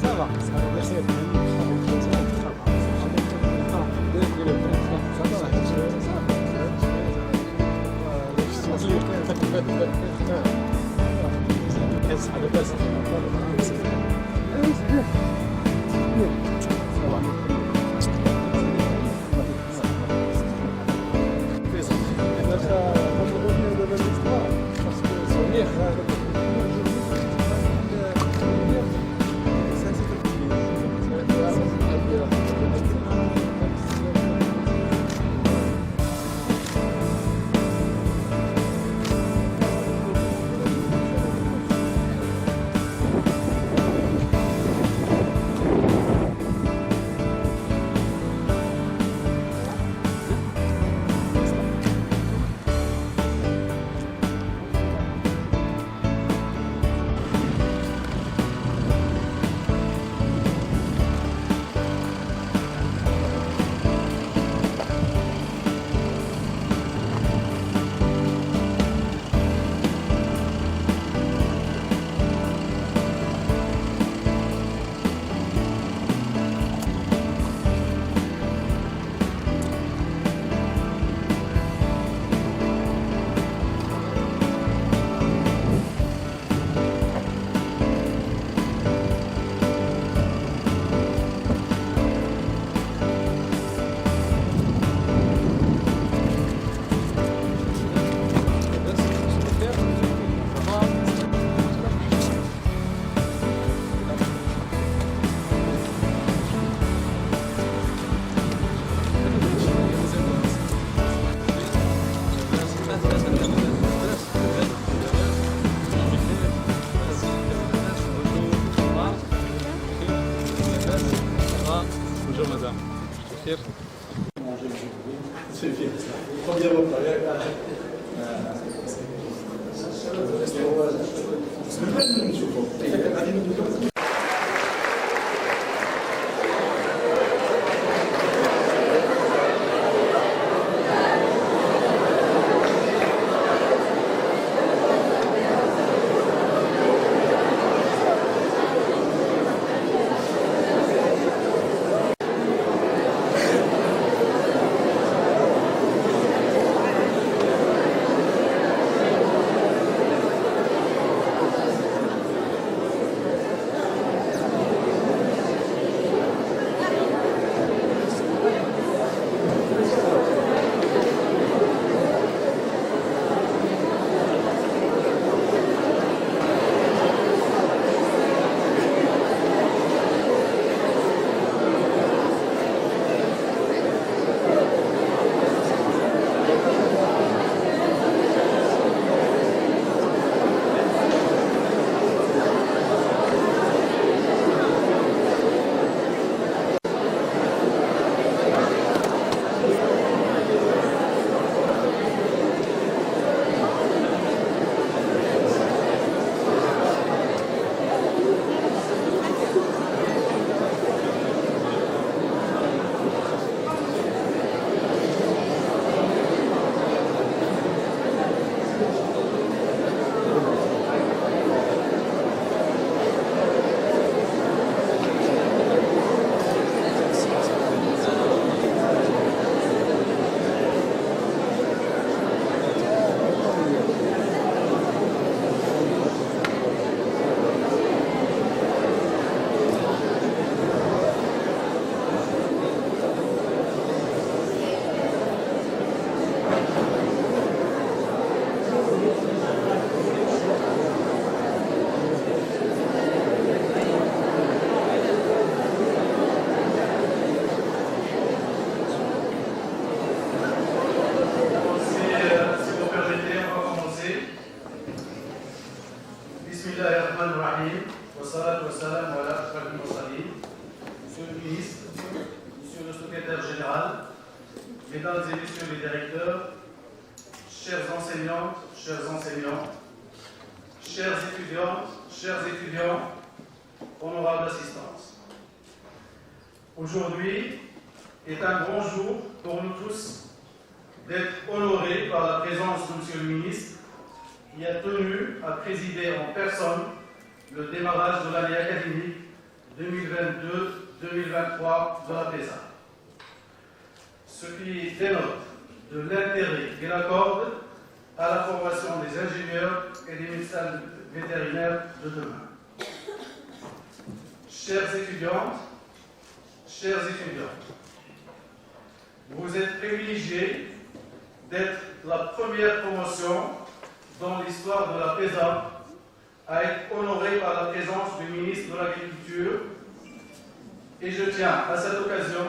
Ça va, ça va, merci. Bonjour madame. Fier. C'est fier. Combien vous parlez? Bismillahirrahmanirrahim. Wassalatu wassalamu ala ashrafil mursalin. Monsieur le ministre, Monsieur le secrétaire général, Mesdames et Messieurs les directeurs, chères enseignantes, chers enseignants, chères étudiantes, chers étudiants, honorable assistance. Aujourd'hui est un grand jour pour nous tous d'être honorés par la présence de Monsieur le ministre qui a tenu à présider en personne le démarrage de l'année académique 2022-2023 de la PESA. Ce qui dénote de l'intérêt qu'elle accorde à la formation des ingénieurs et des médecins vétérinaires de demain. Chères étudiantes, chers étudiants, vous êtes privilégiés d'être la première promotion dans l'histoire de la PESA à être honorée par la présence du ministre de l'Agriculture, et je tiens à cette occasion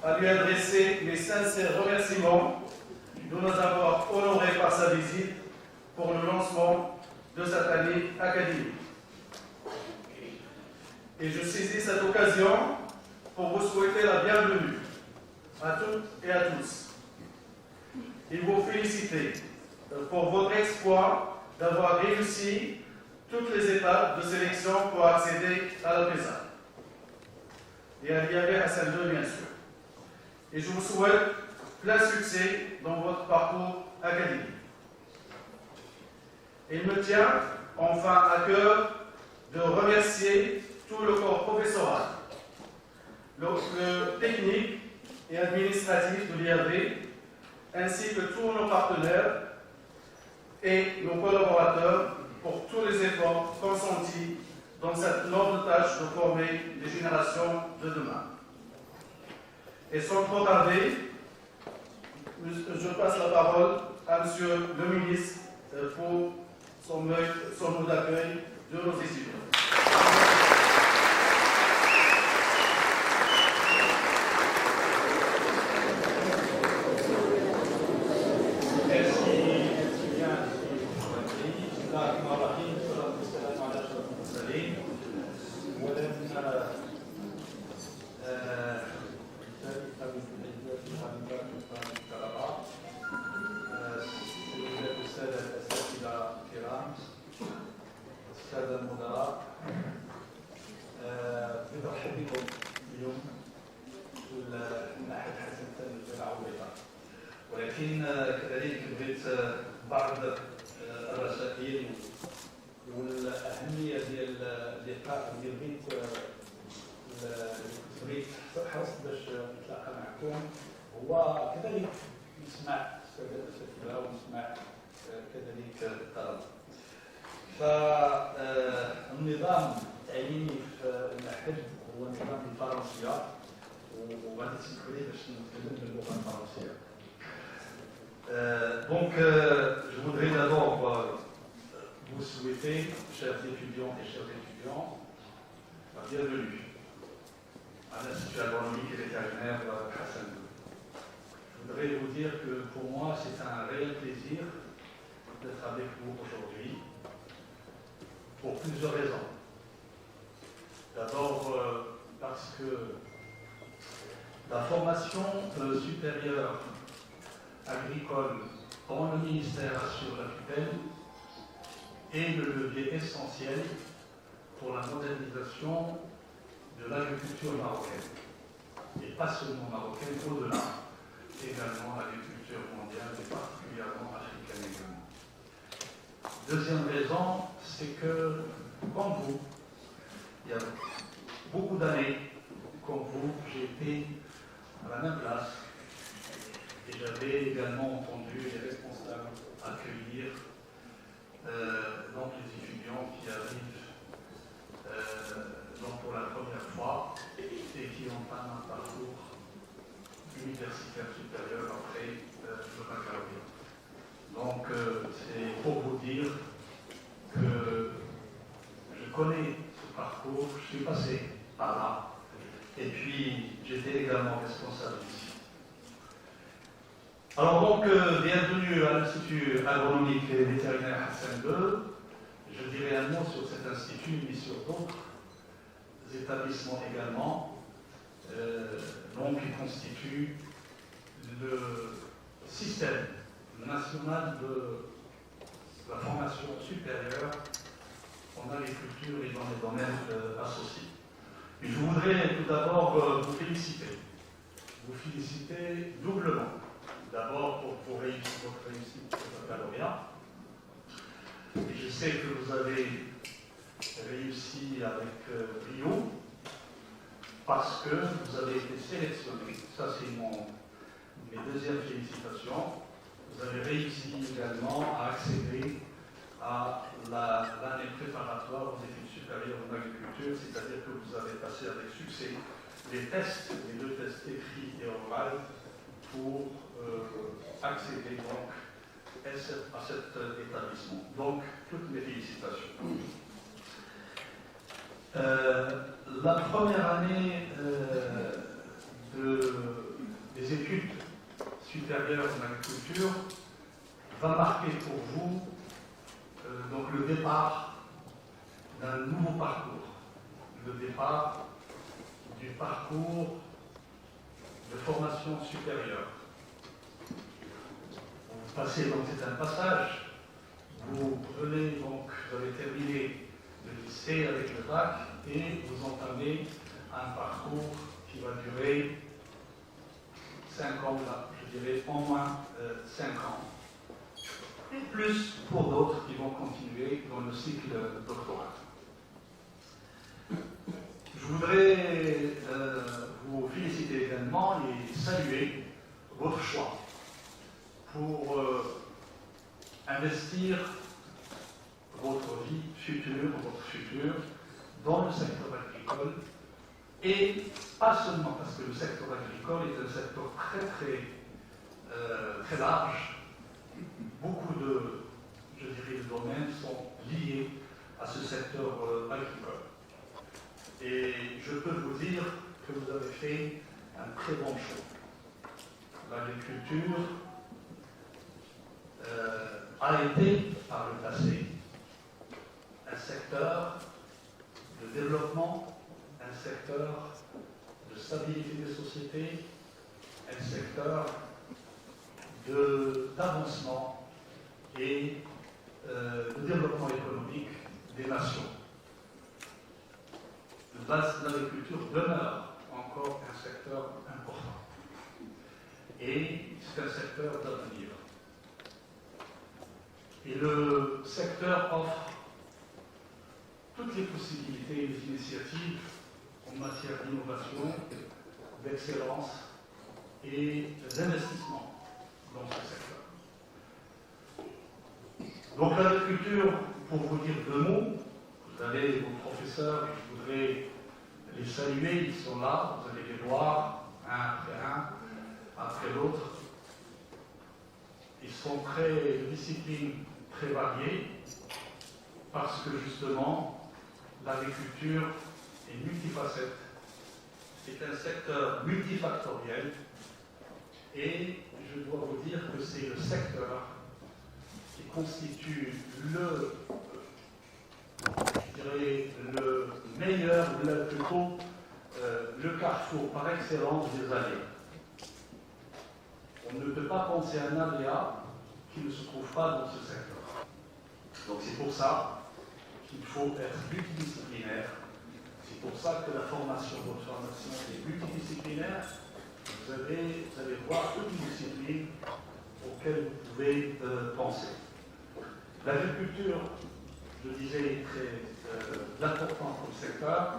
à lui adresser mes sincères remerciements de nous avoir honorés par sa visite pour le lancement de cette année académique. Et je saisis cette occasion pour vous souhaiter la bienvenue à toutes et à tous et vous féliciter pour votre exploit d'avoir réussi toutes les étapes de sélection pour accéder à la PESA et à l'IAB Hassan II, bien sûr. Et je vous souhaite plein succès dans votre parcours académique. Il me tient enfin à cœur de remercier tout le corps professoral, le technique et administratif de l'IAB, ainsi que tous nos partenaires et nos collaborateurs pour tous les efforts consentis dans cette noble tâche de former les générations de demain. Et sans trop tarder, je passe la parole à M. le ministre pour son mot d'accueil de nos étudiants. ولكن كذلك بغيت بعض الرسائل والاهميه ديال اللقاء اللي بغيت حرصت باش نتلاقى معكم هو كذلك نسمع الاساتذه ونسمع كذلك الطلبه. فالنظام التعليمي في المعهد هو النظام الفرنسي وغادي تسمحوا لي باش نتكلم باللغه الفرنسيه. Donc, je voudrais d'abord vous souhaiter, chers étudiants et chers étudiants, la bienvenue à l'Institut agronomique et vétérinaire Hassan II. Je voudrais vous dire que pour moi, c'est un réel plaisir d'être avec vous aujourd'hui pour plusieurs raisons. D'abord, parce que la formation supérieure agricole dont le ministère assure la tutelle est le levier essentiel pour la modernisation de l'agriculture marocaine. Et pas seulement marocaine, au-delà, également l'agriculture mondiale et particulièrement africaine également. Deuxième raison, c'est que, comme vous, il y a beaucoup d'années, comme vous, j'ai été à la même place. Et j'avais également entendu les responsables accueillir donc les étudiants qui arrivent donc pour la première fois et qui entament un parcours universitaire supérieur après le baccalauréat. Donc c'est pour vous dire que je connais ce parcours, je suis passé par là et puis j'étais également responsable ici. Alors donc, bienvenue à l'Institut agronomique et vétérinaire Hassan II. Je dirai un mot sur cet institut, mais sur d'autres établissements également, donc qui constituent le système national de la formation supérieure en agriculture et dans les domaines associés. Et je voudrais tout d'abord vous féliciter doublement. D'abord pour votre réussite au baccalauréat. Et je sais que vous avez réussi avec brio, parce que vous avez été sélectionné, ça c'est mes deuxièmes félicitations, vous avez réussi également à accéder à l'année préparatoire aux études supérieures en agriculture, c'est-à-dire que vous avez passé avec succès les tests, les 2 tests écrits et oraux pour accéder donc à cet établissement. Donc, toutes mes félicitations. La première année des études supérieures en agriculture va marquer pour vous donc le départ d'un nouveau parcours, le départ du parcours de formation supérieure. Vous passez donc, c'est un passage, vous venez donc, vous avez terminé le lycée avec le bac et vous entamez un parcours qui va durer 5 ans, là, je dirais au moins 5 ans. Et plus pour d'autres qui vont continuer dans le cycle doctoral. Je voudrais vous féliciter également et saluer votre choix pour investir votre vie future, votre futur dans le secteur agricole et pas seulement parce que le secteur agricole est un secteur très large. Beaucoup je dirais, de domaines sont liés à ce secteur agricole. Et je peux vous dire que vous avez fait un très bon choix. L'agriculture a été, par le passé, un secteur de développement, un secteur de stabilité des sociétés, un secteur d'avancement et de développement économique des nations. L'agriculture demeure encore un secteur important. Et c'est un secteur d'avenir. Et le secteur offre toutes les possibilités et les initiatives en matière d'innovation, d'excellence et d'investissement dans ce secteur. Donc l'agriculture, pour vous dire 2 mots, vous avez vos professeurs, je voudrais les saluer, ils sont là, vous allez les voir un, après l'autre. Ils sont de disciplines très variées, parce que justement, l'agriculture est multifacette, c'est un secteur multifactoriel, et je dois vous dire que c'est le secteur qui constitue le meilleur, plutôt le carrefour par excellence des aléas. On ne peut pas penser à un aléa qui ne se trouve pas dans ce secteur. Donc c'est pour ça qu'il faut être multidisciplinaire. C'est pour ça que la formation, votre formation est multidisciplinaire. Vous allez voir toutes les disciplines auxquelles vous pouvez penser. L'agriculture, je disais, est très important comme secteur.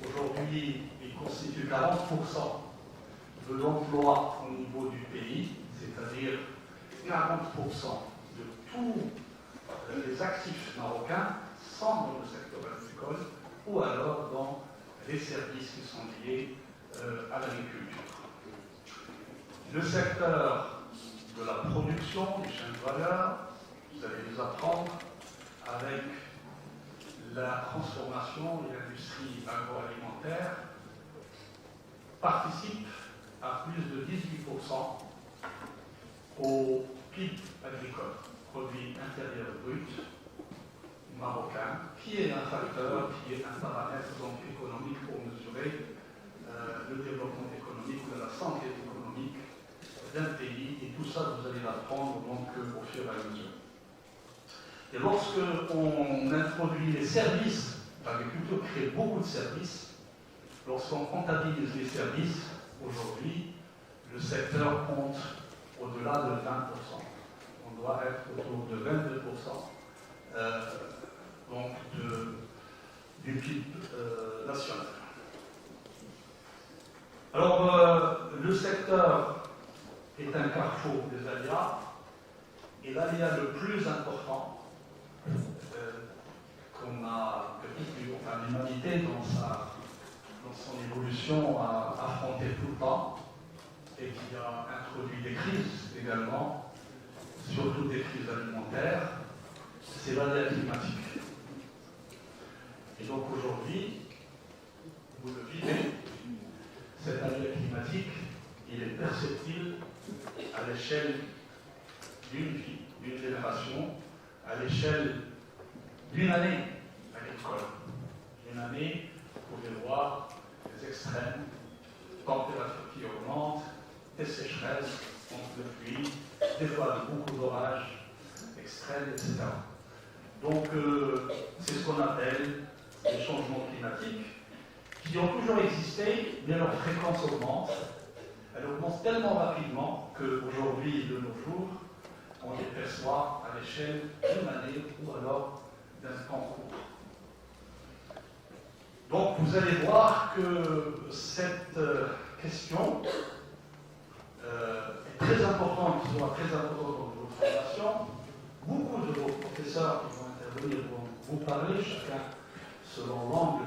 Aujourd'hui, il constitue 40% de l'emploi au niveau du pays, c'est-à-dire 40% de tous les actifs marocains sont dans le secteur agricole ou alors dans les services qui sont liés à l'agriculture. Le secteur de la production, des chaînes de valeur, vous allez les apprendre avec la transformation et l'industrie agroalimentaire, participe à plus de 18% au PIB agricole, produit intérieur brut marocain, qui est un facteur, qui est un paramètre donc économique pour mesurer le développement économique, de la santé économique d'un pays, et tout ça vous allez l'apprendre donc au fur et à mesure. Et lorsque on introduit les services, l'agriculture crée beaucoup de services. Lorsqu'on comptabilise les services, aujourd'hui, le secteur compte au-delà de 20%. On doit être autour de 22% donc du PIB national. Alors, le secteur est un carrefour des aléas, et l'aléa le plus important que l'humanité dans son évolution a affronté tout le temps, et qui a introduit des crises également, surtout des crises alimentaires, c'est l'aléa climatique. Et donc aujourd'hui, vous le vivez, cet aléa climatique, il est perceptible à l'échelle d'une vie, d'une génération, à l'échelle d'une année agricole. Une année, vous pouvez voir des extrêmes, températures qui augmentent, des sécheresses, manque de pluie, des fois beaucoup d'orages extrêmes, etc. Donc, c'est ce qu'on appelle les changements climatiques, qui ont toujours existé, mais leur fréquence augmente. Elle augmente tellement rapidement qu'aujourd'hui, de nos jours, on les perçoit à l'échelle d'une année ou alors d'un temps court. Donc, vous allez voir que cette question est très importante, qui sera très importante dans votre formation. Beaucoup de vos professeurs qui vont intervenir vont vous parler, chacun selon l'angle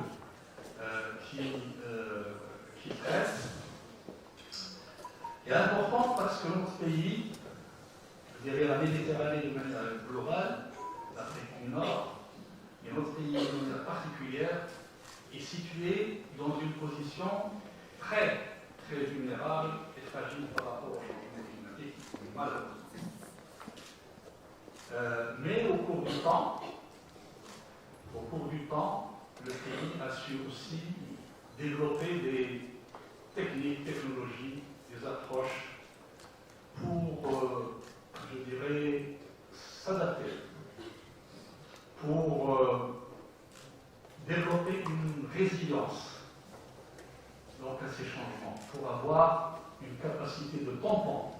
qui traite. Et important parce que notre pays, je dirais la Méditerranée de manière globale, l'Afrique du Nord, et notre pays de manière particulière, est situé dans une position très, très vulnérable et fragile par rapport au changement climatique, malheureusement. Mais au cours du temps, le pays a su aussi développer des techniques, technologies, des approches pour, je dirais, s'adapter, pour développer une résilience donc, à ces changements, pour avoir une capacité de tampon,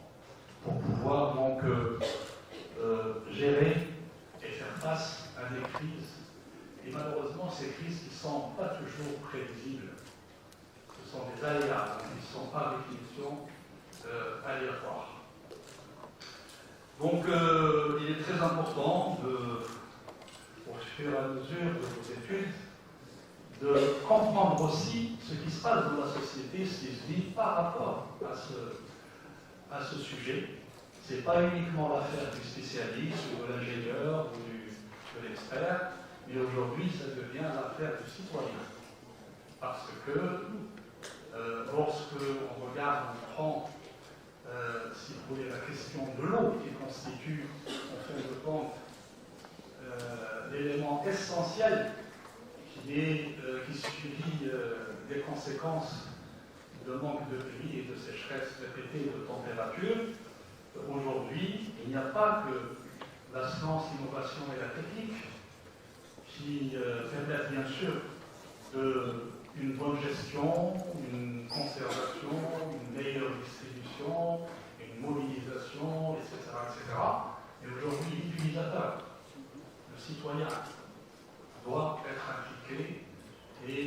pour pouvoir donc gérer et faire face à des crises. Et malheureusement, ces crises qui ne sont pas toujours prévisibles, ce sont des aléas, qui ne sont par définition aléatoires. Donc, il est très important, au fur et à mesure de vos études, de comprendre aussi ce qui se passe dans la société, ce qui se vit par rapport à ce sujet. Ce n'est pas uniquement l'affaire du spécialiste ou de l'ingénieur ou de l'expert, mais aujourd'hui, ça devient l'affaire du citoyen. Parce que lorsque on regarde, on prend, si vous voulez, la question de l'eau, qui constitue, en fin de compte, l'élément essentiel qui subit des conséquences de manque de pluie et de sécheresse répétée de température. Aujourd'hui, il n'y a pas que la science, l'innovation et la technique qui permettent bien sûr une bonne gestion, une conservation, une meilleure distribution, une mobilisation, etc. etc. Et aujourd'hui, l'utilisateur, le citoyen, doit être impliqué et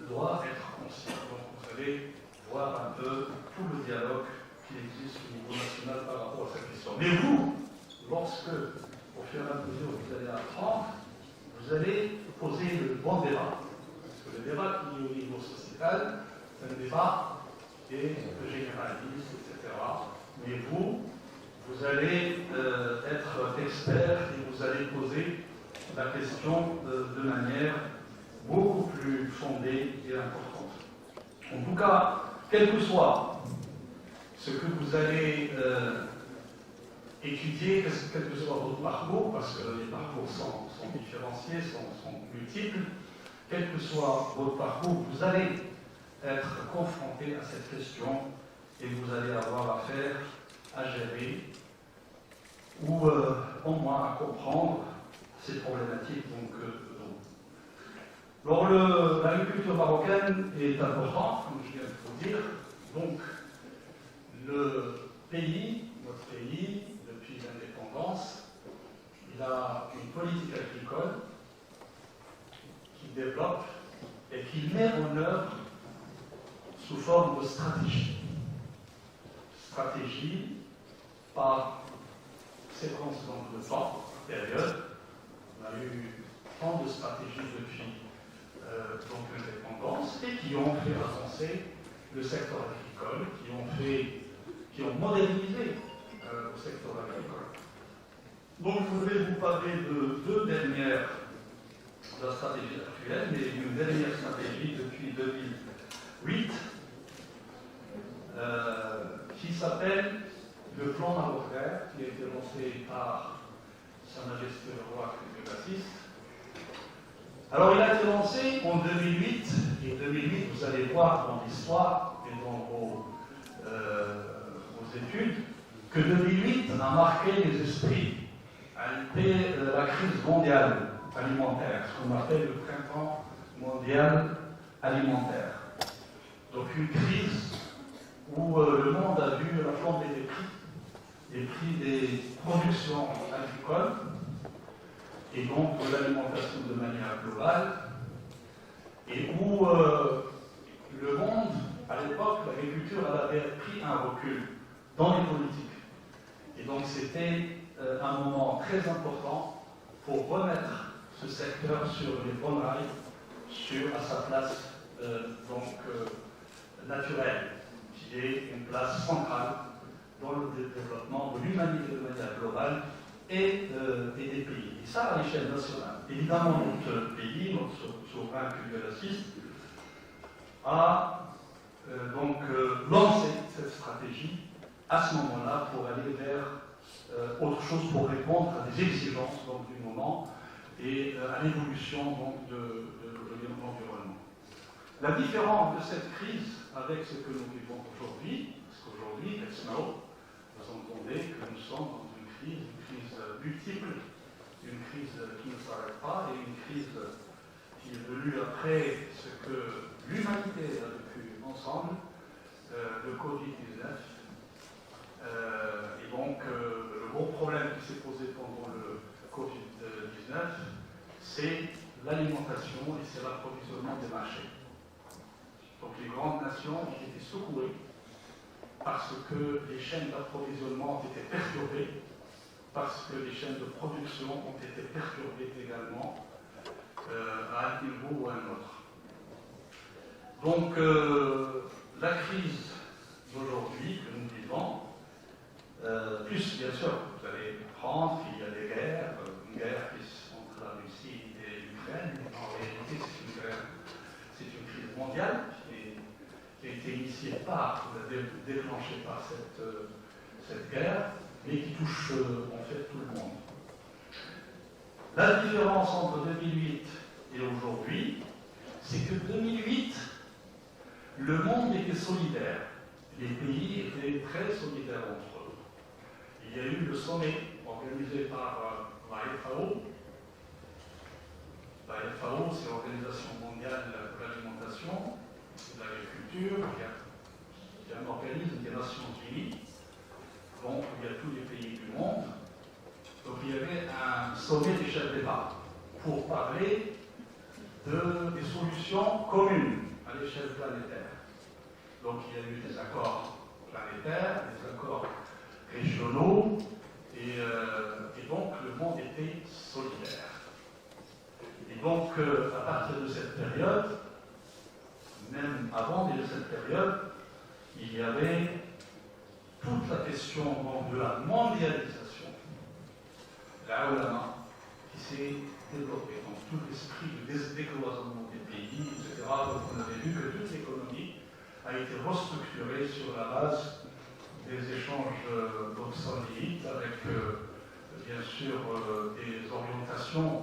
doit être conscient. Donc vous allez voir un peu tout le dialogue qui existe au niveau national par rapport à cette question. Mais vous, lorsque, au fur et à mesure vous allez apprendre, vous allez poser le bon débat. Parce que le débat qui est au niveau sociétal, c'est un débat qui est généraliste, etc. Mais vous allez être expert et vous allez poser la question de manière beaucoup plus fondée et importante. En tout cas, quel que soit ce que vous allez étudier, quel que soit votre parcours, parce que les parcours sont différenciés, sont multiples, quel que soit votre parcours, vous allez être confronté à cette question et vous allez avoir affaire à gérer ou au moins à comprendre ces problématiques. Alors, l'agriculture marocaine est importante, comme je viens de vous dire. Donc, le pays, notre pays, depuis l'indépendance, il a une politique agricole qui développe et qui met en œuvre sous forme de stratégie. Stratégie par séquence de temps, période. On a eu tant de stratégies depuis donc l'indépendance et qui ont fait avancer le secteur agricole, qui ont modernisé le secteur agricole. Donc je voudrais vous parler de deux dernières de la stratégie actuelle, mais d'une dernière stratégie depuis 2008 qui s'appelle le plan Marocain, qui a été lancé par Sa Majesté le Roi Clément VI. Alors il a été lancé en 2008, et 2008, vous allez voir dans l'histoire et dans vos études, que 2008 a marqué les esprits. A été la crise mondiale alimentaire, ce qu'on appelle le printemps mondial alimentaire. Donc une crise où le monde a vu la flambée des prix des productions agricoles et donc de l'alimentation de manière globale, et où le monde, à l'époque, l'agriculture avait pris un recul dans les politiques. Et donc c'était un moment très important pour remettre ce secteur sur les bonnes rails, à sa place naturelle, qui est une place centrale dans le développement de l'humanité de manière globale et des pays. Et ça à l'échelle nationale. Évidemment, notre pays, notre souverain culturaliste, a lancé cette stratégie à ce moment-là pour aller vers autre chose, pour répondre à des exigences du moment et à l'évolution de l'environnement. La différence de cette crise avec ce que nous vivons aujourd'hui, parce qu'aujourd'hui, vous entendez que nous sommes dans une crise multiple, une crise qui ne s'arrête pas et une crise qui est venue après ce que l'humanité a vécu ensemble, le Covid-19. Et donc, le gros problème qui s'est posé pendant le Covid-19, c'est l'alimentation et c'est l'approvisionnement des marchés. Donc, les grandes nations ont été secouées parce que les chaînes d'approvisionnement ont été perturbées, parce que les chaînes de production ont été perturbées également à un niveau ou à un autre. Donc, la crise d'aujourd'hui que nous vivons, plus bien sûr, vous allez comprendre qu'il y a des guerres, une guerre entre la Russie et l'Ukraine. En réalité, c'est une crise mondiale qui a été initiée déclenchée par cette guerre, mais qui touche en fait tout le monde. La différence entre 2008 et aujourd'hui, c'est que 2008, le monde était solidaire. Les pays étaient très solidaires entre eux. Il y a eu le sommet organisé par la FAO. La FAO, c'est l'Organisation mondiale de l'alimentation et de l'agriculture, qui est un organisme des Nations Unies. Donc, il y a tous les pays du monde. Donc, il y avait un sommet des chefs d'État pour parler des solutions communes à l'échelle planétaire. Donc, il y a eu des accords planétaires, des accords régionaux, et donc le monde était solidaire. Et donc, à partir de cette période, même avant de cette période, il y avait toute la question de la mondialisation, la ulama, qui s'est développée dans tout l'esprit du décloisonnement des pays, etc. Donc on avait vu que toute l'économie a été restructurée sur la base des échanges d'obsolètes avec bien sûr des orientations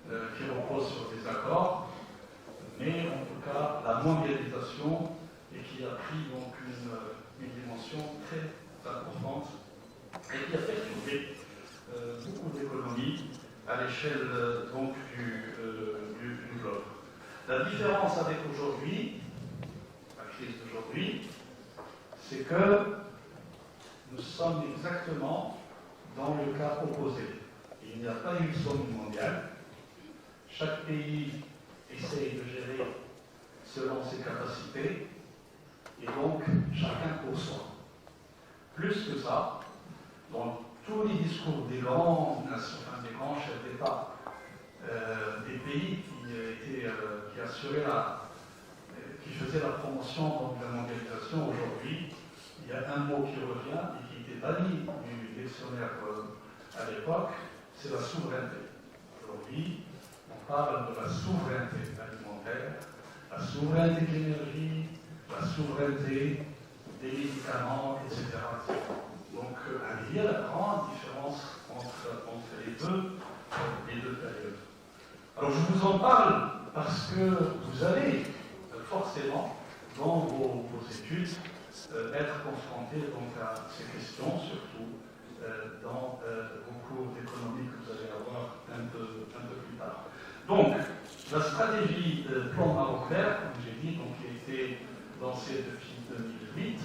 qui reposent sur des accords, mais en tout cas la mondialisation et qui a pris donc une dimension très importante et qui a perturbé beaucoup d'économies à l'échelle donc du globe. La différence avec aujourd'hui, la crise d'aujourd'hui, c'est que nous sommes exactement dans le cas opposé. Il n'y a pas eu de sommet mondial. Chaque pays essaye de gérer selon ses capacités. et donc chacun pour soi. Plus que ça, dans tous les discours des grands nations, enfin, des grands chefs d'État, des pays qui assuraient qui faisaient la promotion donc, de la mondialisation aujourd'hui, il y a un mot qui revient et qui était banni du dictionnaire à l'époque, c'est la souveraineté. Aujourd'hui, on parle de la souveraineté alimentaire, la souveraineté de l'énergie, la souveraineté des médicaments, etc. Donc, il y a la grande différence entre les deux périodes. Alors, je vous en parle parce que vous allez forcément, dans vos études, être confrontés donc, à ces questions, surtout dans vos cours d'économie que vous allez avoir un peu plus tard. Donc, la stratégie plan Maroc vert, comme j'ai dit, donc, qui a été lancée depuis 2008,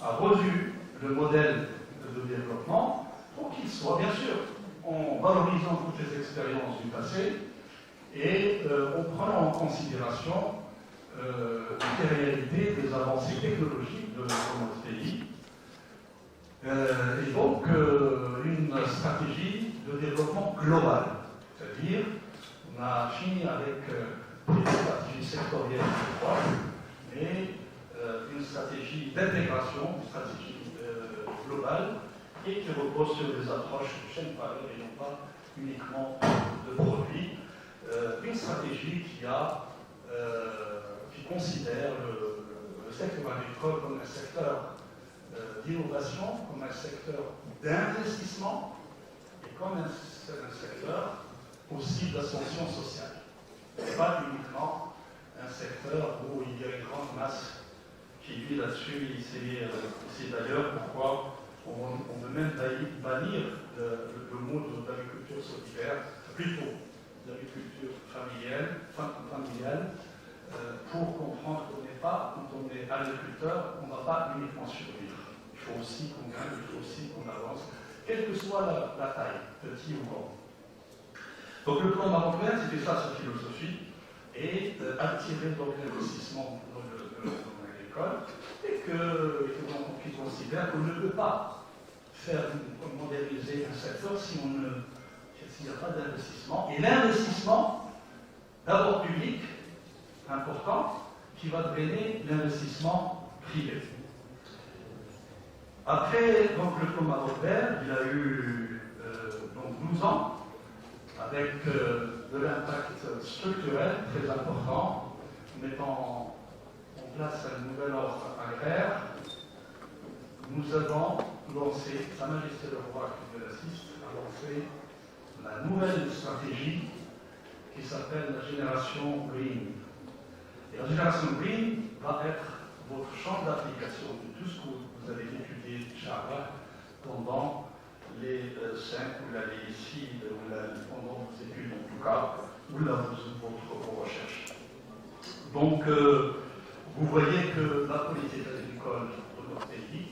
a revu le modèle de développement pour qu'il soit, bien sûr, en valorisant toutes les expériences du passé et en prenant en considération les réalités des avancées technologiques de notre pays. Et donc, une stratégie de développement global, c'est-à-dire, on a fini avec des stratégies sectorielles, mais une stratégie d'intégration, une stratégie globale, et qui repose sur des approches de chaîne de valeur et non pas uniquement de produits. Une stratégie qui considère le secteur agricole comme un secteur d'innovation, comme un secteur d'investissement et comme un secteur aussi d'ascension sociale. Et pas uniquement un secteur où il y a une grande masse qui vit là-dessus. C'est d'ailleurs pourquoi on veut même bannir le mot d'agriculture solidaire, plutôt l'agriculture familiale, pour comprendre qu'on n'est pas, quand on est agriculteur, on ne va pas uniquement survivre. Il faut aussi qu'on gagne, il faut aussi qu'on avance, quelle que soit la taille, petit ou grand. Donc le plan marocain, c'était ça sa philosophie, et attirer donc l'investissement dans le domaine agricole, et qu'il considère qu'on ne peut pas moderniser un secteur s'il n'y a pas d'investissement. Et l'investissement, d'abord public, important, qui va drainer l'investissement privé. Après donc, le plan Maroc vert, il a eu donc 12 ans, avec de l'impact structurel très important, mettant en place un nouvel ordre agraire. Nous avons lancé, Sa Majesté le Roi qui nous assiste, a lancé la nouvelle stratégie qui s'appelle la génération Green. Et la génération Green va être votre champ d'application de tout ce que vous avez étudié, Inch'Allah, pendant les 5 ou les 6, pendant vos études en tout cas, ou vos recherches. Donc, vous voyez que la politique agricole de notre pays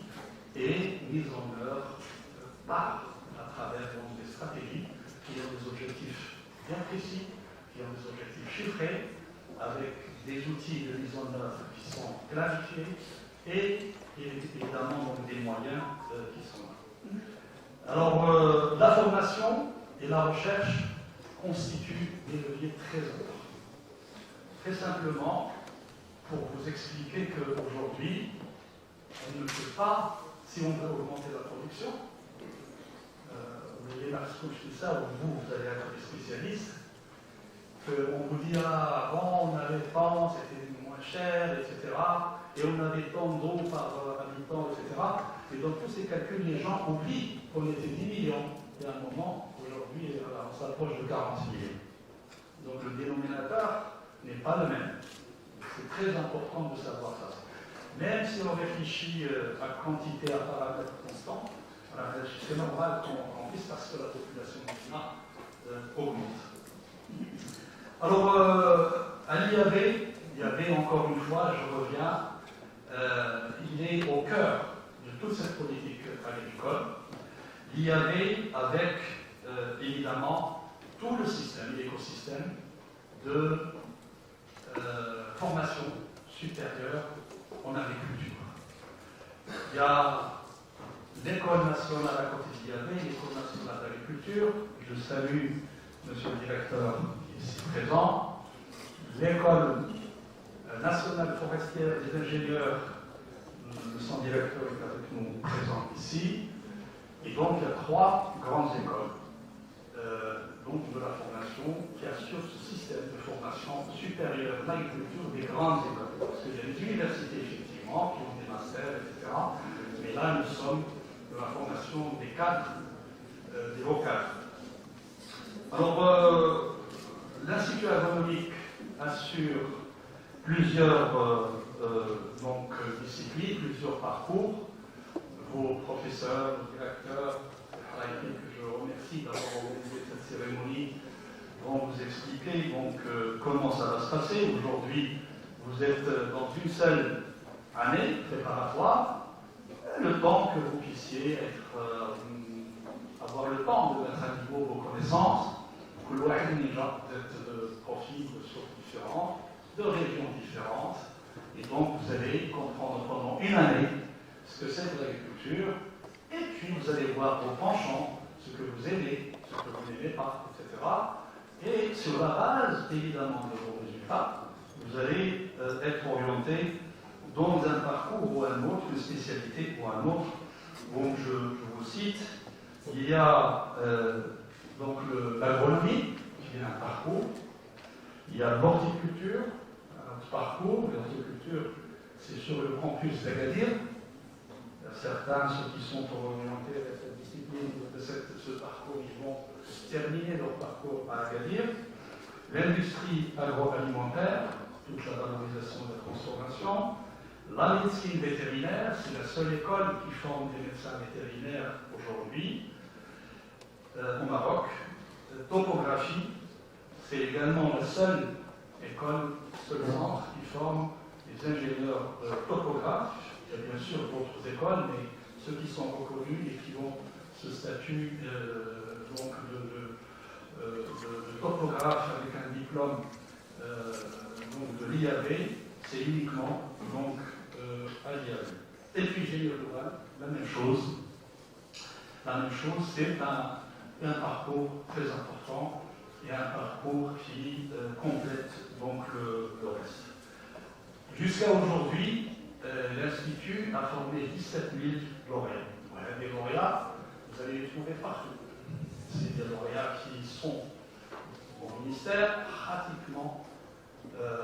est mise en œuvre à travers des stratégies qui ont des objectifs bien précis, qui ont des objectifs chiffrés, avec des outils de mise en œuvre qui sont clarifiés et évidemment donc, des moyens qui sont là. Alors, la formation et la recherche constituent des leviers très importants. Très simplement, pour vous expliquer qu'aujourd'hui, on ne peut pas, si on veut augmenter la production, vous voyez là ce que je dis ça, vous allez être des spécialistes, qu'on vous dit, avant on avait tant, c'était moins cher, etc. Et on avait tant d'eau par habitant, etc. Et dans tous ces calculs, les gens oublient qu'on était 10 millions. Et à un moment, aujourd'hui, on s'approche de 40 millions. Donc le dénominateur n'est pas le même. C'est très important de savoir ça. Même si on réfléchit à quantité à paramètres constants, c'est normal qu'on puisse parce que la population du augmente. Alors, à l'IAB, encore une fois, je reviens, il est au cœur de toute cette politique agricole. L'IAB avec, évidemment, tout le système, l'écosystème de formation supérieure en agriculture. Il y a l'École nationale à côté d'y avait, l'École nationale d'agriculture. Je salue monsieur le directeur qui est ici présent. L'École nationale forestière des ingénieurs, son directeur est avec nous présent ici. Et donc il y a 3 grandes écoles donc de la formation qui assurent ce système de formation supérieure d'agriculture des grandes écoles. Parce qu'il y a des universités effectivement qui ont des masters, etc. Mais là nous sommes de la formation des cadres, des hauts cadres. Alors l'Institut agronomique assure plusieurs disciplines, plusieurs parcours. Vos professeurs, vos directeurs, que je remercie d'avoir organisé cette cérémonie, vont vous expliquer comment ça va se passer. Aujourd'hui, vous êtes dans une seule année préparatoire, le temps que vous puissiez avoir le temps de mettre à niveau vos connaissances, que vous êtes de profils de sources différentes, de régions différentes, et donc vous allez comprendre pendant une année ce que c'est que l'agriculture, et puis vous allez voir vos penchants, ce que vous aimez, ce que vous n'aimez pas, etc. Et sur la base, évidemment, de vos résultats, vous allez être orienté dans un parcours ou un autre, une spécialité ou un autre. Donc je vous cite, il y a donc l'agronomie, qui est un parcours, il y a l'horticulture, un autre parcours. L'horticulture, c'est sur le campus d'Agadir. Certains, ceux qui sont orientés vers cette discipline, de ce parcours, ils vont terminer leur parcours à Agadir. L'industrie agroalimentaire, toute la valorisation de la transformation. La médecine vétérinaire, c'est la seule école qui forme des médecins vétérinaires aujourd'hui au Maroc. Topographie, c'est également la seule école, seul centre qui forme des ingénieurs topographes. Il y a bien sûr d'autres écoles, mais ceux qui sont reconnus et qui ont ce statut de topographe avec un diplôme de l'IAB, c'est uniquement à l'IAB. Et puis génie rural, la même chose. La même chose, c'est un parcours très important et un parcours qui complète donc le reste. Jusqu'à aujourd'hui, l'Institut a formé 17 000 lauréats. Voilà, des lauréats, vous allez les trouver partout. C'est des lauréats qui sont au ministère, pratiquement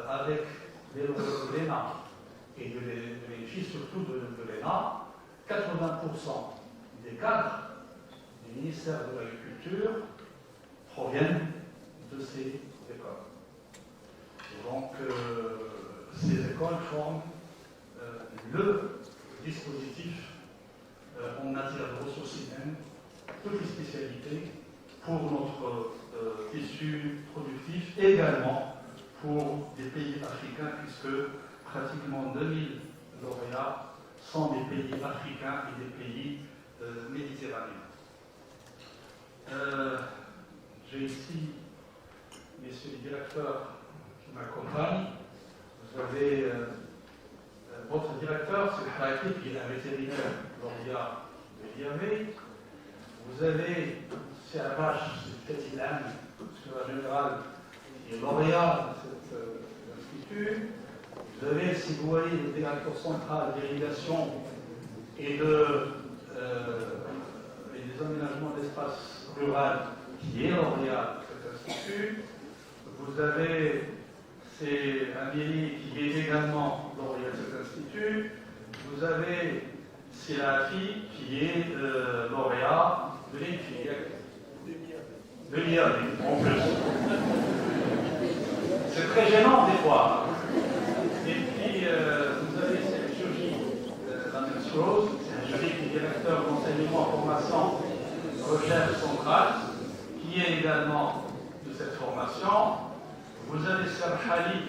avec l'ENA et de l'ENFI, surtout de l'ENA. 80% des cadres du ministère de l'Agriculture proviennent de ces écoles. Et donc, ces écoles forment le dispositif en matière de ressources humaines, toutes les spécialités pour notre tissu productif, et également pour des pays africains, puisque pratiquement 2000 lauréats sont des pays africains et des pays méditerranéens. J'ai ici, messieurs les directeurs qui m'accompagnent. Vous avez votre directeur, c'est le Kharaki, qui est un vétérinaire lauréat de l'IAB. Vous avez Servache, c'est le Tétilan, secrétaire général, qui est lauréat de cet institut. Vous avez, si vous voyez, le directeur central d'irrigation et des aménagements d'espace rural, qui est lauréat de cet institut. Vous avez, c'est Amiri, qui est également lauréat de cet institut. Vous avez Silafi, qui est lauréat de l'INFI. De l'IAB, en plus. C'est très gênant des fois. Et puis, vous avez cette jury, la même chose. C'est un jury qui est directeur d'enseignement, formation, recherche centrale, qui est également de cette formation. Vous avez Serge Ali,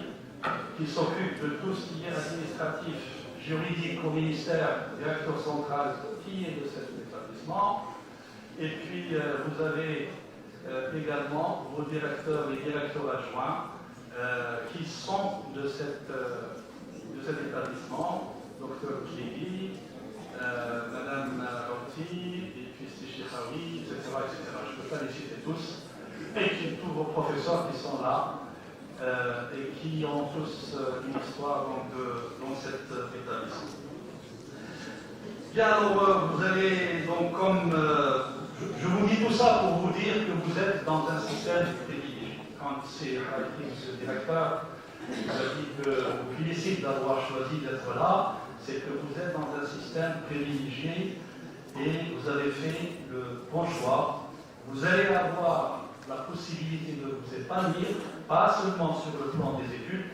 qui s'occupe de tout ce qui est administratif, juridique au ministère, directeur central, qui est de cet établissement. Et puis, vous avez également vos directeurs et directeurs adjoints qui sont de cet établissement. docteur Kili, Madame Rauti, et puis Stichefawi, etc., etc. Je ne peux pas les citer tous. Et puis tous vos professeurs qui sont là et qui ont tous une histoire dans cet établissement. Bien, alors, vous allez donc comme... je vous dis tout ça pour vous dire que vous êtes dans un système privilégié. Quand c'est le directeur qui vous a dit que vous félicite d'avoir choisi d'être là, c'est que vous êtes dans un système privilégié et vous avez fait le bon choix. Vous allez avoir la possibilité de vous épanouir, pas seulement sur le plan des études,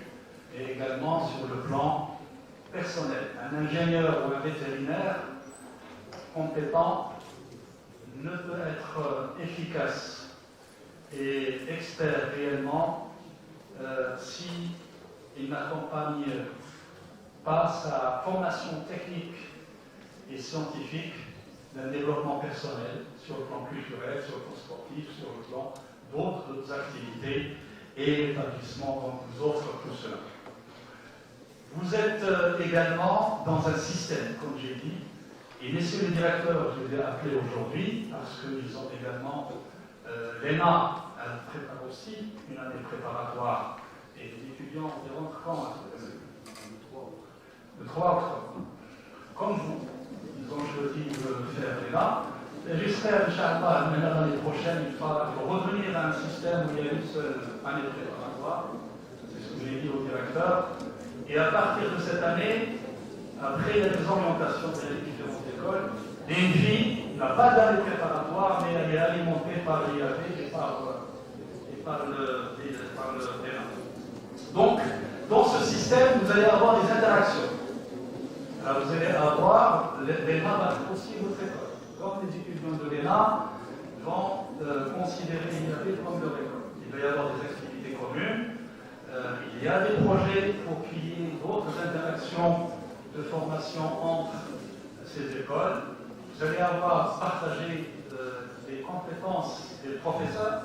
mais également sur le plan personnel. Un ingénieur ou un vétérinaire compétent ne peut être efficace et expert réellement si il n'accompagne pas sa formation technique et scientifique d'un développement personnel sur le plan culturel, sur le plan sportif, sur le plan d'autres activités et l'établissement donc vous offre tout cela. Vous êtes également dans un système, comme j'ai dit, et messieurs les directeurs, je les ai appelés aujourd'hui parce qu'ils ont également l'ENA, elle prépare aussi une année préparatoire et les étudiants rentrent quand? Le 3 octobre. Comme vous, ils ont choisi de faire l'ENA. Et j'espère, Inch'Allah, maintenant l'année prochaine, il faudra revenir à un système où il y a une seule année préparatoire. C'est ce que j'ai dit au directeur. Et à partir de cette année, après il y a des orientations dans les différentes écoles, l'ENVI n'a pas d'année préparatoire, mais elle est alimentée par l'IAP et par le terrain. Donc, dans ce système, vous allez avoir des interactions. Alors, vous allez avoir, l'ENA va être aussi votre école. Comme les étudiants de l'ENA vont considérer l'IAP comme leur école. Il va y avoir des activités communes. Il y a des projets pour qu'il y ait d'autres interactions de formation entre ces écoles. Vous allez avoir partagé des compétences des professeurs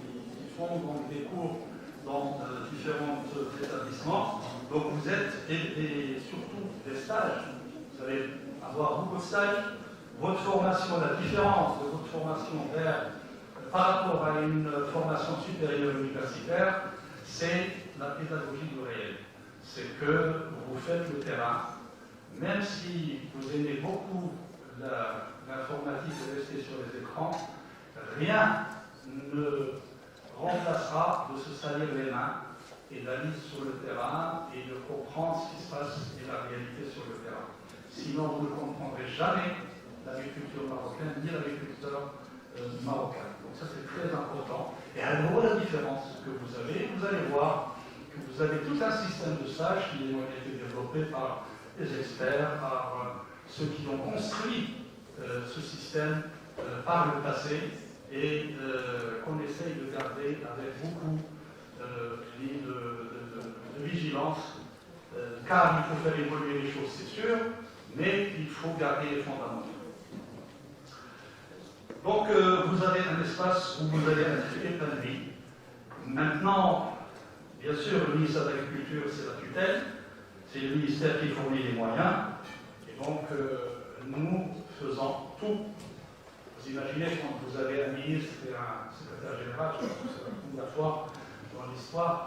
qui font donc des cours dans différents établissements. Donc vous êtes, et surtout des stages. Vous allez avoir beaucoup de stages. Votre formation, la différence de votre formation par rapport à une formation supérieure universitaire, c'est la pédagogie du réel. C'est que vous faites le terrain. Même si vous aimez beaucoup l'informatique et rester sur les écrans, rien ne remplacera de se salir les mains et d'aller sur le terrain et de comprendre ce qui se passe et la réalité sur le terrain. Sinon, vous ne comprendrez jamais l'agriculture marocaine ni l'agriculteur marocain. Donc ça, c'est très important. Et à la différence que vous allez voir que vous avez tout un système de stages qui ont été développés par les experts, par ceux qui ont construit ce système par le passé et qu'on essaye de garder avec beaucoup de vigilance, car il faut faire évoluer les choses, c'est sûr, mais il faut garder les fondamentaux. Donc vous avez un espace où vous allez être épanoui. Maintenant, bien sûr, le ministère de l'Agriculture, c'est la tutelle, c'est le ministère qui fournit les moyens, et donc nous faisons tout. Vous imaginez quand vous avez un ministre et un secrétaire général, je pense que c'est la première fois dans l'histoire,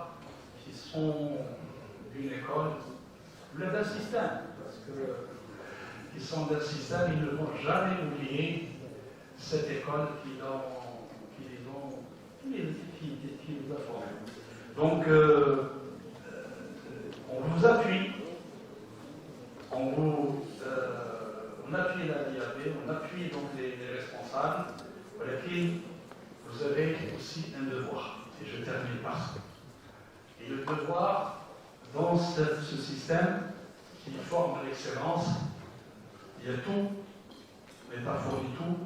qui sont d'une école, d'un système, parce qu'ils sont d'un système, ils ne vont jamais oublier cette école qui les a formés. Donc, on vous appuie, on appuie la DIAP, on appuie donc les responsables, avec qui vous avez aussi un devoir. Et je termine par ça. Et le devoir, dans ce système qui forme l'excellence, il y a tout, l'État fournit tout,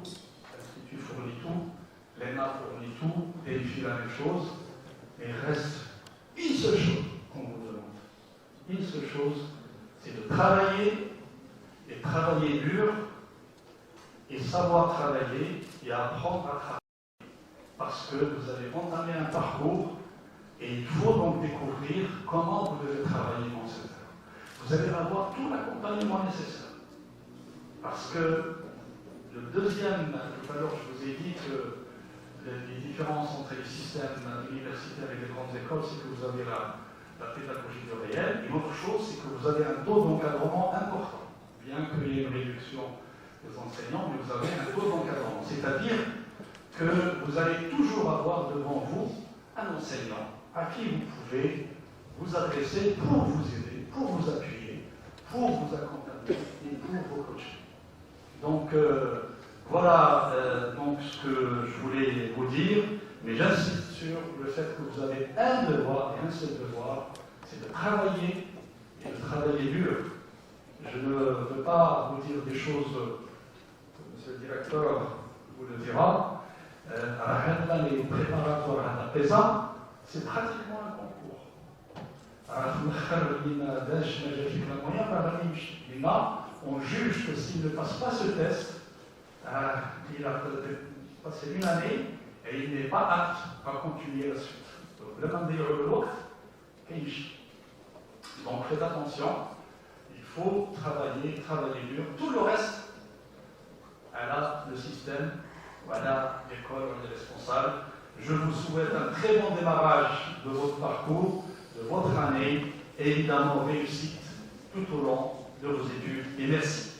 l'Institut fournit tout, l'ENA fournit tout, vérifie la même chose, mais il reste une seule chose qu'on vous demande. Une seule chose, c'est de travailler, et travailler dur, et savoir travailler, et apprendre à travailler. Parce que vous avez entamé un parcours, et il faut donc découvrir comment vous devez travailler dans ce terrain. vous allez avoir tout l'accompagnement nécessaire. Parce que le deuxième, tout à l'heure je vous ai dit que les différences entre les systèmes universitaires et les grandes écoles, c'est que vous avez la pédagogie du réel. Et l'autre chose, c'est que vous avez un taux d'encadrement important. Bien qu'il y ait une réduction des enseignants, mais vous avez un taux d'encadrement. C'est-à-dire que vous allez toujours avoir devant vous un enseignant à qui vous pouvez vous adresser pour vous aider, pour vous appuyer, pour vous accompagner et pour vous coacher. Donc voilà donc ce que je voulais vous dire, mais j'insiste sur le fait que vous avez un devoir, et un seul devoir, c'est de travailler et de travailler dur. Je ne veux pas vous dire des choses, monsieur le directeur vous le dira, les préparatoires à la PESA, c'est pratiquement un concours. On juge que s'il ne passe pas ce test, il a passé une année et il n'est pas apte à continuer la suite. Donc faites attention, il faut travailler dur. Tout le reste, le système, voilà l'école, on est responsable. Je vous souhaite un très bon démarrage de votre parcours, de votre année, et évidemment réussite tout au long de vos études. Et merci.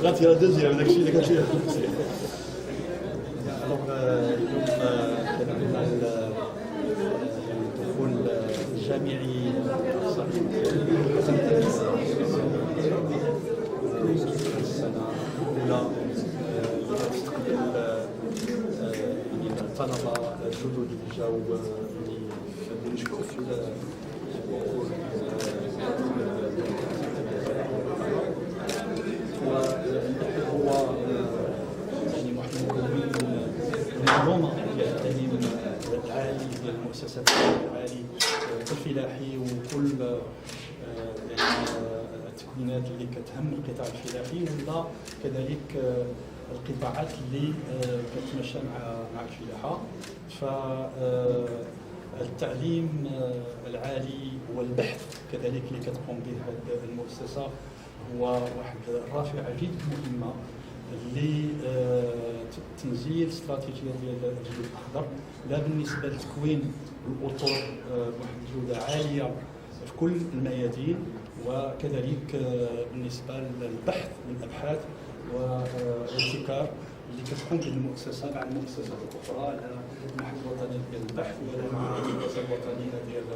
غاتي la deuxième, داكشي اللي كنمشي له. اليوم كان عندنا الدخول الجامعي السنة الأولى لتستقبل الطلبة الجدد اللي جاوا هو يعني منظومه ديال التعليم العالي ديال المؤسسات العالي الفلاحي وكل يعني التكوينات اللي كتهم القطاع الفلاحي ولا كذلك القطاعات اللي كتمشى مع الفلاحه. فالتعليم العالي والبحث كذلك اللي كتقوم به هذه المؤسسه هو واحد الرافعه جد مهمه لتنزيل استراتيجيه ديال الجلد الاخضر، لا بالنسبه لتكوين الاطر بواحد الجوده عاليه في كل الميادين، وكذلك بالنسبه للبحث والابحاث والابتكار اللي كتقوم به المؤسسه مع المؤسسات الاخرى على المعهد الوطني ديال البحث ولا المدرسه الوطنيه ديال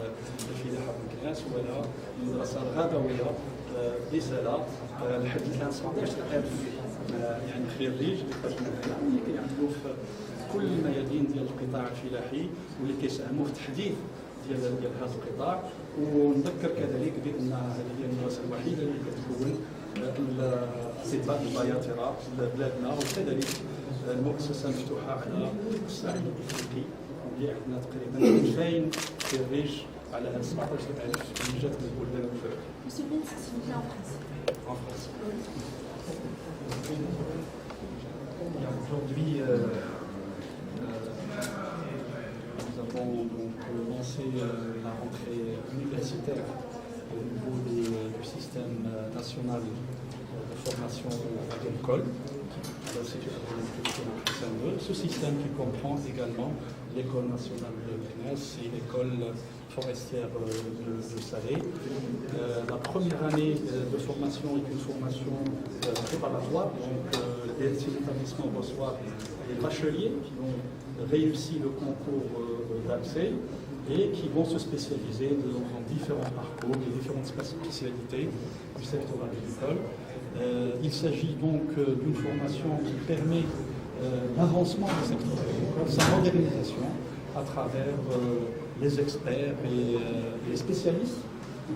الفلاحه والكناس ولا المدرسه الغابويه بسلا. لحد الان 17000 يعني خريج اللي كيعملوا في كل الميادين ديال القطاع الفلاحي واللي كيساهموا في تحديث ديال هذا القطاع. ونذكر كذلك بان هذه هي المدرسه الوحيده اللي كتكون الاطباء البياطره في بلادنا، وكذلك المؤسسه مفتوحه على الصعيد الافريقي اللي عندنا تقريبا 2000 خريج على 17000 من جهه البلدان الافريقيه. Aujourd'hui, nous avons donc lancé la rentrée universitaire au niveau du système national de formation agricole. Ce système qui comprend également l'école nationale de Kness et l'école forestière de Salé. La première année de formation est une formation préparatoire. Donc, ces établissements reçoivent des bacheliers qui ont réussi le concours d'accès et qui vont se spécialiser dans différents parcours et différentes spécialités du secteur agricole. Il s'agit donc d'une formation qui permet l'avancement du secteur agricole, sa modernisation à travers les experts et les spécialistes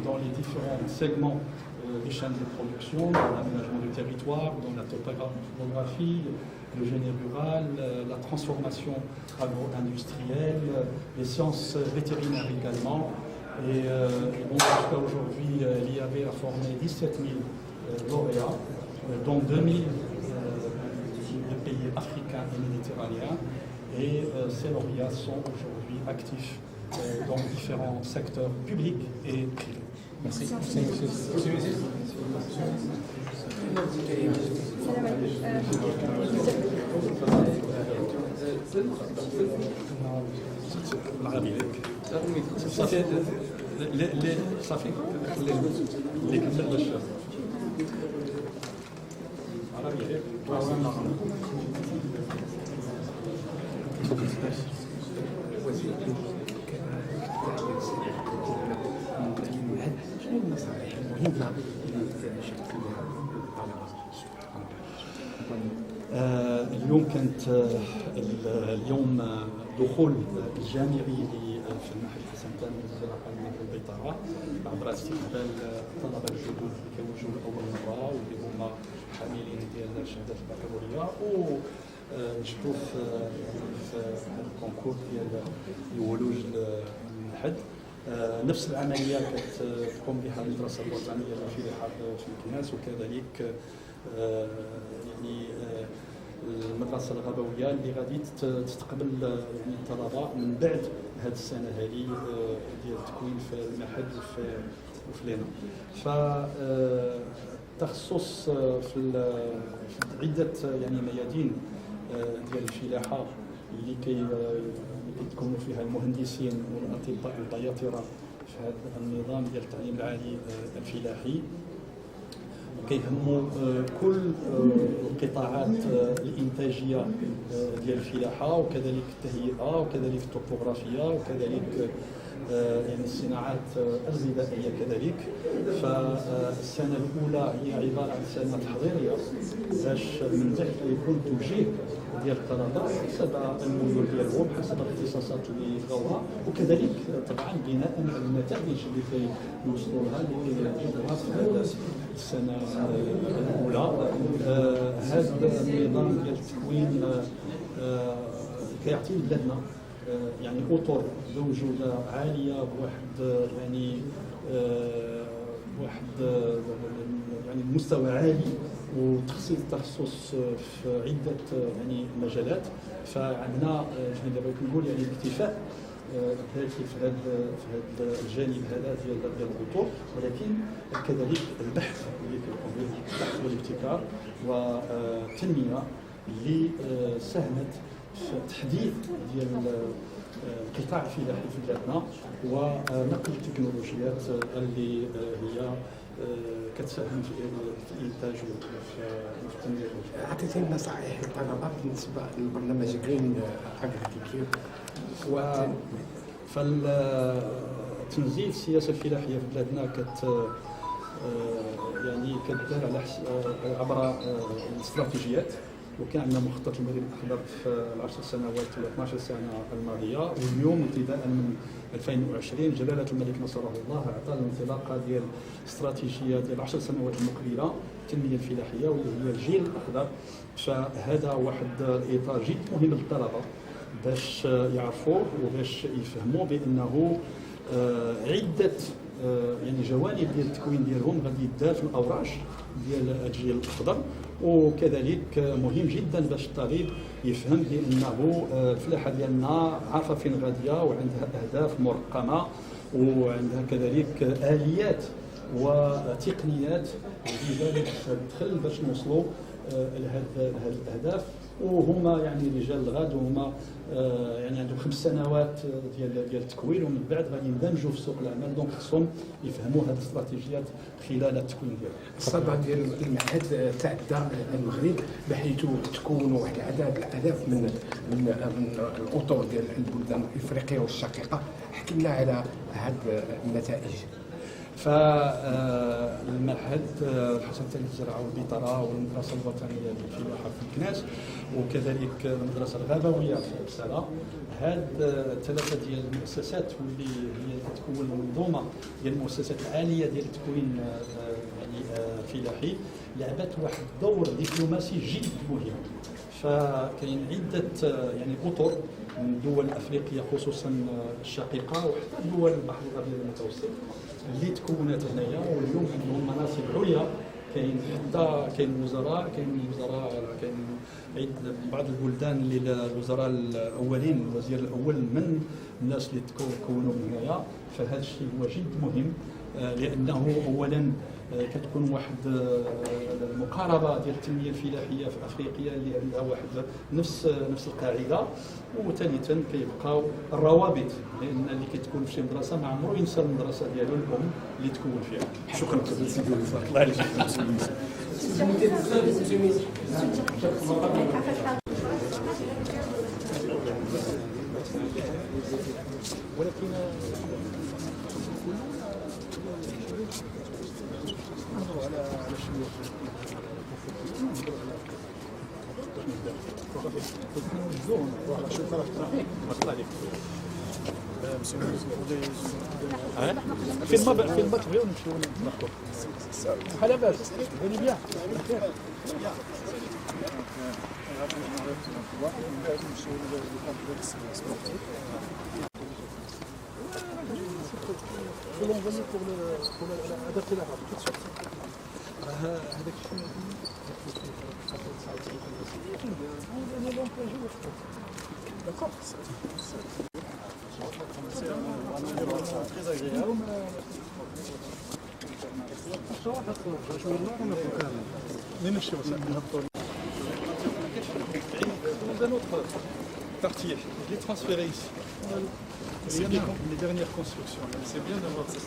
dans les différents segments des chaînes de production, dans l'aménagement du territoire, dans la topographie, le génie rural, la transformation agro-industrielle, les sciences vétérinaires également. Et donc jusqu'à aujourd'hui, l'IAB a formé 17 000 lauréats, dont 2000 de pays africains et méditerranéens. Et ces lauréats sont aujourd'hui actifs dans différents secteurs publics et privés. Merci. اليوم كانت اليوم دخول الجامعي في المعهد حسن ثاني للزراعه والبيطره عبر استقبال الطلبه الجدد اللي كيوجهوا لاول مره واللي هما حاملين ديال شهاده البكالوريا ونجحوا في هذا الكونكور ديال الولوج للمعهد. نفس العمليه كتقوم بها المدرسه الوطنيه للفلاحه في الكناس، وكذلك يعني المدرسه الغابويه اللي غادي تستقبل يعني الطلبه من بعد هذه السنه هذه ديال التكوين في المعهد وفي لينا. فتخصص في عده يعني ميادين ديال الفلاحه اللي كيتكونوا فيها المهندسين والاطباء البياطره في هذا النظام ديال التعليم العالي الفلاحي. كيهموا كل القطاعات الانتاجيه ديال الفلاحه، وكذلك التهيئه، وكذلك الطوبوغرافيه، وكذلك يعني الصناعات الغذائيه كذلك. فالسنه الاولى هي عباره عن سنه تحضيريه باش من بعد يكون توجيه ديال الطلبه حسب الميول ديالهم، حسب الاختصاصات اللي بغاوها، وكذلك طبعا بناء على النتائج اللي كيوصلوا لها اللي كيجيبوها في هذه السنه الاولى. هذا النظام ديال التكوين كيعطي بلادنا يعني اطر ذو جوده عاليه بواحد يعني يعني مستوى عالي وتخصيص التخصص في عده يعني مجالات. فعندنا دابا كنقول يعني الاكتفاء ذاتي في هذا الجانب هذا ديال الأطر، ولكن كذلك البحث والابتكار والتنمية اللي ساهمت في تحديث ديال القطاع الفلاحي في بلادنا ونقل التكنولوجيات اللي هي كتساهم في الانتاج وفي التنميه. اعطيتي نصائح للطلبه بالنسبه للبرنامج جرين اغريكولتور فالتنزيل السياسه الفلاحيه في بلادنا يعني كدار على عبر الاستراتيجيات، وكان عندنا مخطط المريض الاخضر في العشر سنوات ولا 12 سنه الماضيه، واليوم ابتداء من 2020 جلاله الملك نصره الله اعطى الانطلاقه ديال استراتيجيه ديال العشر سنوات المقبله التنميه الفلاحيه واللي هي الجيل الاخضر. فهذا واحد الاطار جد مهم للطلبه باش يعرفوا وباش يفهموا بانه عده يعني جوانب ديال التكوين ديالهم غادي يدار في الاوراش ديال الجيل الاخضر، وكذلك مهم جدا باش الطالب يفهم بانه الفلاحه ديالنا عارفه فين غاديه وعندها اهداف مرقمه وعندها كذلك اليات وتقنيات جديده تدخل باش نوصلوا لهذه الاهداف. وهما يعني رجال الغد، وهما يعني عندهم 5 سنوات ديال التكوين، ومن بعد غادي يندمجوا في سوق العمل، دونك خصهم يفهموا هذه الاستراتيجيات خلال التكوين ديالهم. الصدى ديال المعهد تعدى المغرب بحيث تكون واحد العدد الالاف من الاطر ديال البلدان الافريقيه والشقيقه. احكي لنا على هذه النتائج. فالمعهد الحسن الثاني للزراعه والبيطره والمدرسه الوطنيه للفلاحه في مكناس وكذلك المدرسه الغابويه في ابسله، هاد الثلاثه ديال المؤسسات واللي هي تتكون منظومه ديال المؤسسات العاليه ديال التكوين يعني الفلاحي، لعبت واحد الدور دبلوماسي جد مهم. فكاين عده يعني اطر من دول افريقيا خصوصا الشقيقه وحتى دول البحر الابيض المتوسط اللي تكونت هنايا، واليوم عندهم مناصب عليا. كاين وزراء، كاين بعض البلدان اللي الوزراء الاولين، الوزير الاول من الناس اللي تكونوا من هنايا. فهذا الشيء هو جد مهم، لانه اولا كتكون واحد المقاربه ديال التنميه الفلاحيه في افريقيا اللي عندها واحد نفس القاعده، وثالثا كيبقاو الروابط، لان اللي كتكون في شي مدرسه ما عمرو ينسى المدرسه ديالو الام اللي تكون فيها. شكرا سيدي الله يجزيك. ولكن على شنو فين ما تبغيو نمشيو نحكوا على باس غادي بيان هذاك الشيء partir, je l'ai transféré ici. Les dernières constructions. C'est bien d'avoir ça.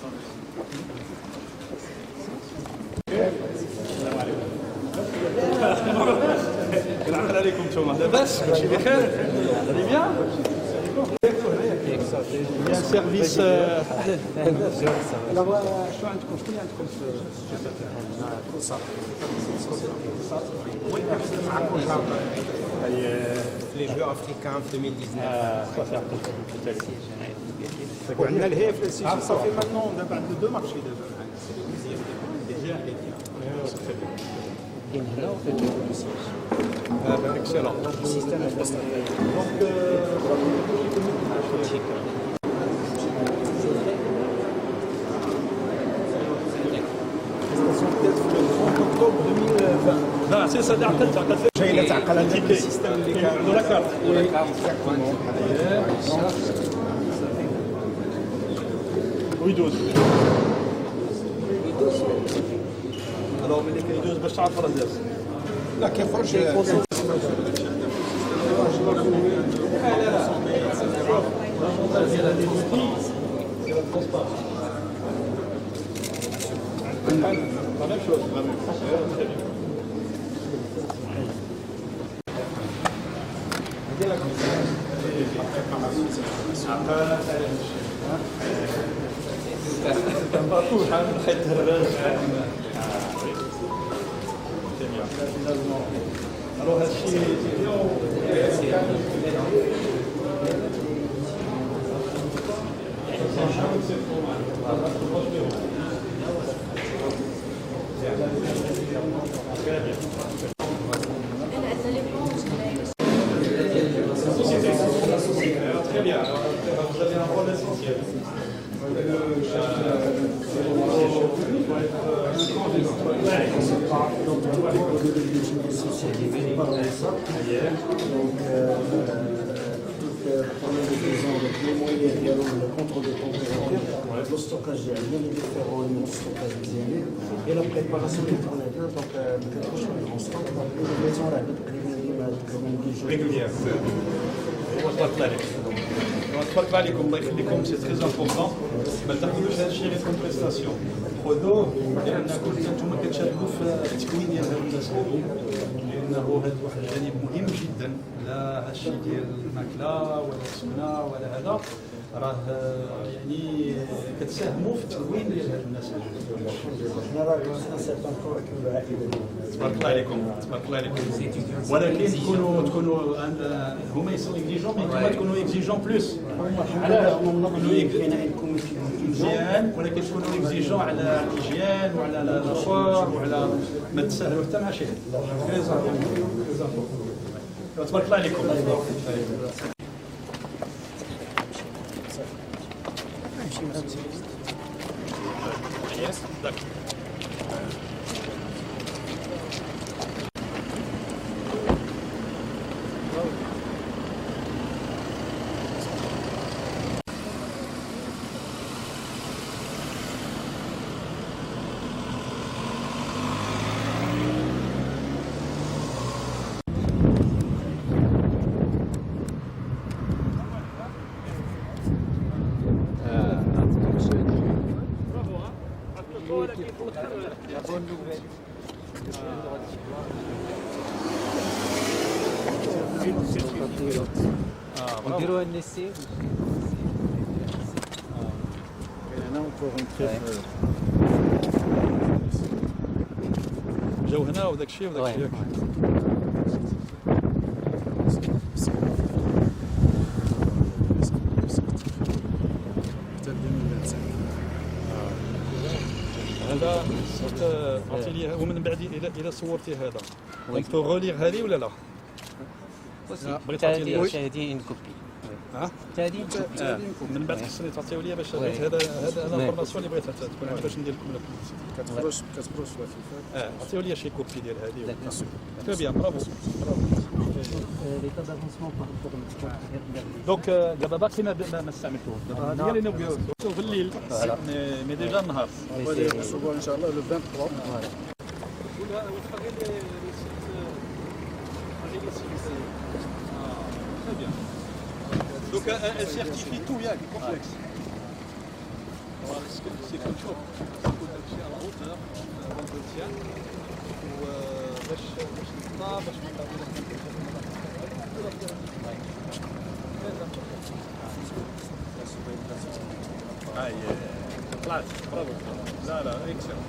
العقل عليكم نتوما لاباس كلشي بخير غادي بيان بيان سيرفيس اهلا شنو عندكم شكون اللي عندكم في لي جو افريكان في 2019 وعندنا الهيف صافي مانون دابا عندنا 2 مارشي دابا excellent. Donc, octobre 2020. لا سي تعقل جاي تعقل هذا السيستم اللي كان لا كارت ويدوز الوغ ملي كيدوز باش تعرف راه داز لا كيخرج Alors هادشي Très bien, alors vous avez un rôle essentiel. le stockage ديالي les différents éléments de stockage ديالي et la préparation du tournateur donc ما كنكونش en stock donc les maisons راه تقريبا ديما régulière. تبارك عليكم الله يخليكم سي تري امبورطون ما تاخذوش هذا الشيء غير كوم بريستاسيون خذوه لان كنتو نتوما كتشاركوا في التكوين ديال هذا الناس هذو لانه هذا واحد الجانب مهم جدا لا هادشي ديال الماكله ولا السكنه ولا هذا راه يعني كتساهموا في التكوين ديال هاد الناس هذو. حنا راه عندنا سيرتان كوريكول العائله ديالنا تبارك الله عليكم تبارك الله عليكم ولكن تكونوا هما يسون اكزيجون مي نتوما تكونوا اكزيجون بلوس علاش منظمين كاين عند كوميتي مزيان ولكن تكونوا اكزيجون على الهيجيان وعلى لافور وعلى ما تسهلوا حتى مع شي حد تبارك الله عليكم. نديروها النسي جاو هنا وداك الشيء وداك الشيء هذا عرفتي لي ومن بعد الى صورتي هذا دونك تغوليغ هذه ولا لا؟ بغيت تعطي لي هذه ان كوبي ها؟ هذه من بعد خصني تعطيو لي باش بغيت هذا الانفورماسيون اللي بغيتها تكون باش ندير لكم كتبروش عطيو لي شي كوبي ديال هذه تري بيان برافو دونك دابا باقي ما استعملتوش دابا هذه هي اللي نبغيو في الليل مي ديجا النهار ان شاء الله لو 23 Très bien. Donc elle certifie tout, il y a des complexes. C'est comme ça. C'est à la hauteur, d'entretien, ou باش نطلع باش هاي طلعت برافو لا لا اكسلنت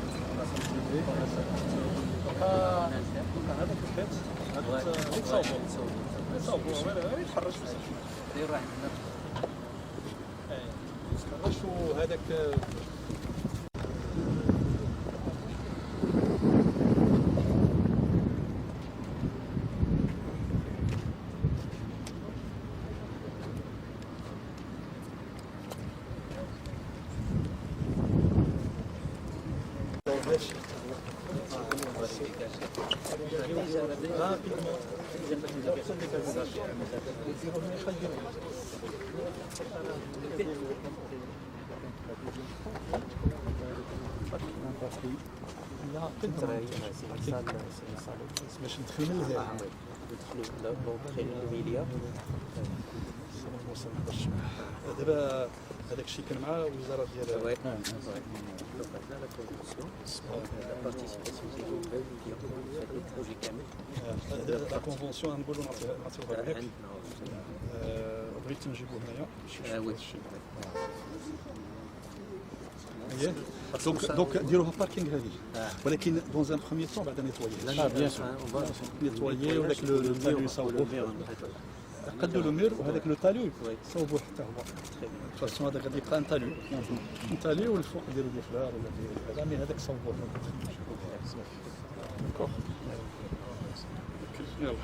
هذا كيفاش هذا تصاوبوا يتحرش بصح دير واحد يتحرش وهذاك لا باش ندخل من لهنا ندخلوا لونطري الميليا. دابا هذاك الشيء كان مع الوزاره ديال لا كونفونسيون لا بارتيسيباسيون دي جوبل في البروجي كامل. لا كونفونسيون نقولوا نعطيوها لك. بغيت نجيبو هنايا. وي. دونك ديروها باركينغ هذه ولكن دون ان بروميير طون بعد نيتوايي. بيان سور نيتوايي وداك لو تاليو صوبوه قدوا لو مير وهذاك لو تاليو صوبوه حتى هو. فاسون هذاك غادي يبقى ان تاليو والفوق ديروا دي فلار ولا ديروا هذا مي هذاك صوبوه. داكوغ يلا.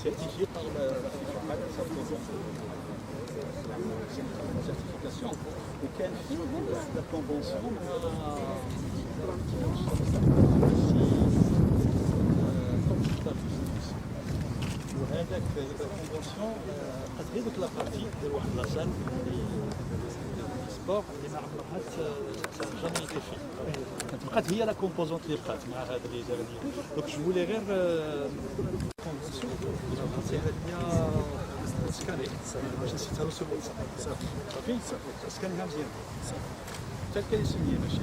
certifié par la certification وكان في la convention وهذاك الكونفونسيون قد هي ديك لابارتي ديال واحد لاسال سبور اللي ما عمرها جامي ايتي في بقات هي لا كومبوزونت اللي بقات مع هذا اللي دار دونك جو فولي غير كونفونسيون نعطيها ليا سكاني باش نسيتها له سوق صافي سكانيها مزيان حتى كان يسميه ماشي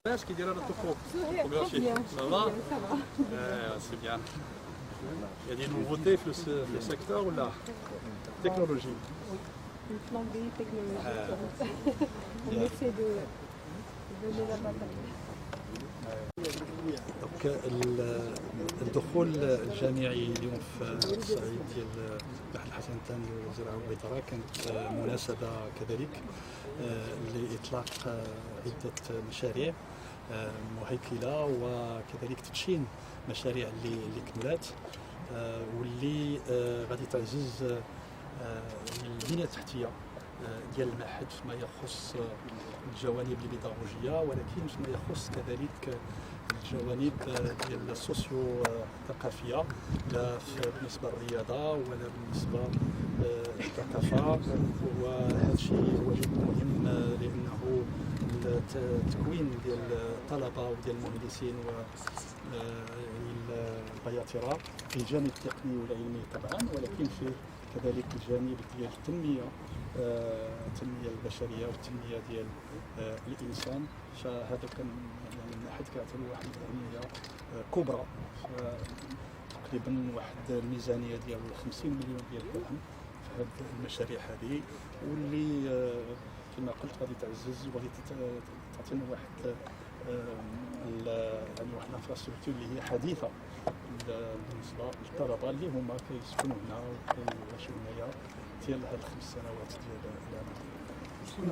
Qu'est-ce qu'il dirait notre photographie? Ça va? C'est bien. Il y a des nouveautés dans le secteur ou la technologie? Une flambée technologique. On essaie de donner la bataille. دونك الدخول الجامعي اليوم في الصعيد ديال بحر الحسن الثاني للزراعه والبيطره كانت مناسبه كذلك لاطلاق عده مشاريع مهيكله وكذلك تدشين مشاريع اللي كملات واللي غادي تعزز البنيه التحتيه ديال المعهد فيما يخص الجوانب البيداغوجيه ولكن فيما يخص كذلك الجوانب ديال السوسيو ثقافيه لا بالنسبه للرياضه ولا بالنسبه للثقافه وهذا الشيء هو جد مهم لانه التكوين ديال الطلبه وديال المهندسين والبياطره في الجانب التقني والعلمي طبعا ولكن في كذلك الجانب ديال التنميه البشريه والتنميه ديال الانسان فهذا كان يعني المعهد كيعطي واحد الاهميه كبرى تقريبا واحد الميزانيه ديال 50 مليون ديال الدرهم في هذه المشاريع هذه واللي كما قلت غادي تعزز وغادي تعطينا واحد يعني واحد الانفراستركتور اللي هي حديثه بالنسبه للطلبه اللي هما كيسكنوا هنا وكيعيشوا هنايا ديال هاد 5 سنوات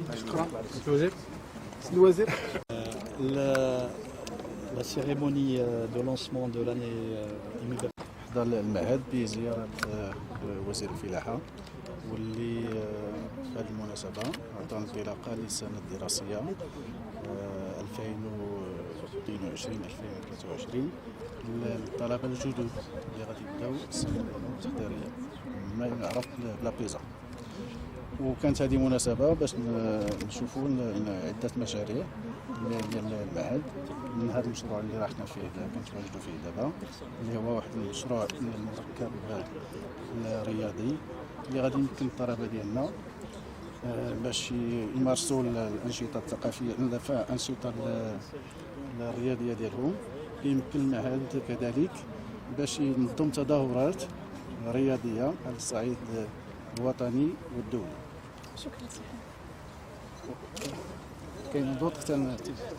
ديال شكرا. الوزير الوزير La cérémonie de lancement de l'année universitaire. حضر المعهد بزيارة وزير الفلاحة واللي في هذه المناسبة عطانا انطلاقة للسنة الدراسية 2022-2023 للطلبة الجدد اللي غادي يبداو السنة التحضيرية ما يعرف بلا بيزا. وكانت هذه مناسبة باش نشوفوا عدة مشاريع ديال المعهد. من هذا المشروع اللي راحنا فيه كنتواجدوا فيه دابا اللي هو واحد المشروع المركب الرياضي اللي غادي يمكن الطلبه ديالنا باش يمارسوا الانشطه الثقافيه الانشطه الرياضيه ديالهم. يمكن المعهد كذلك باش ينظم تظاهرات رياضيه على الصعيد الوطني والدولي. شكرا سيدي. كاين دوطخ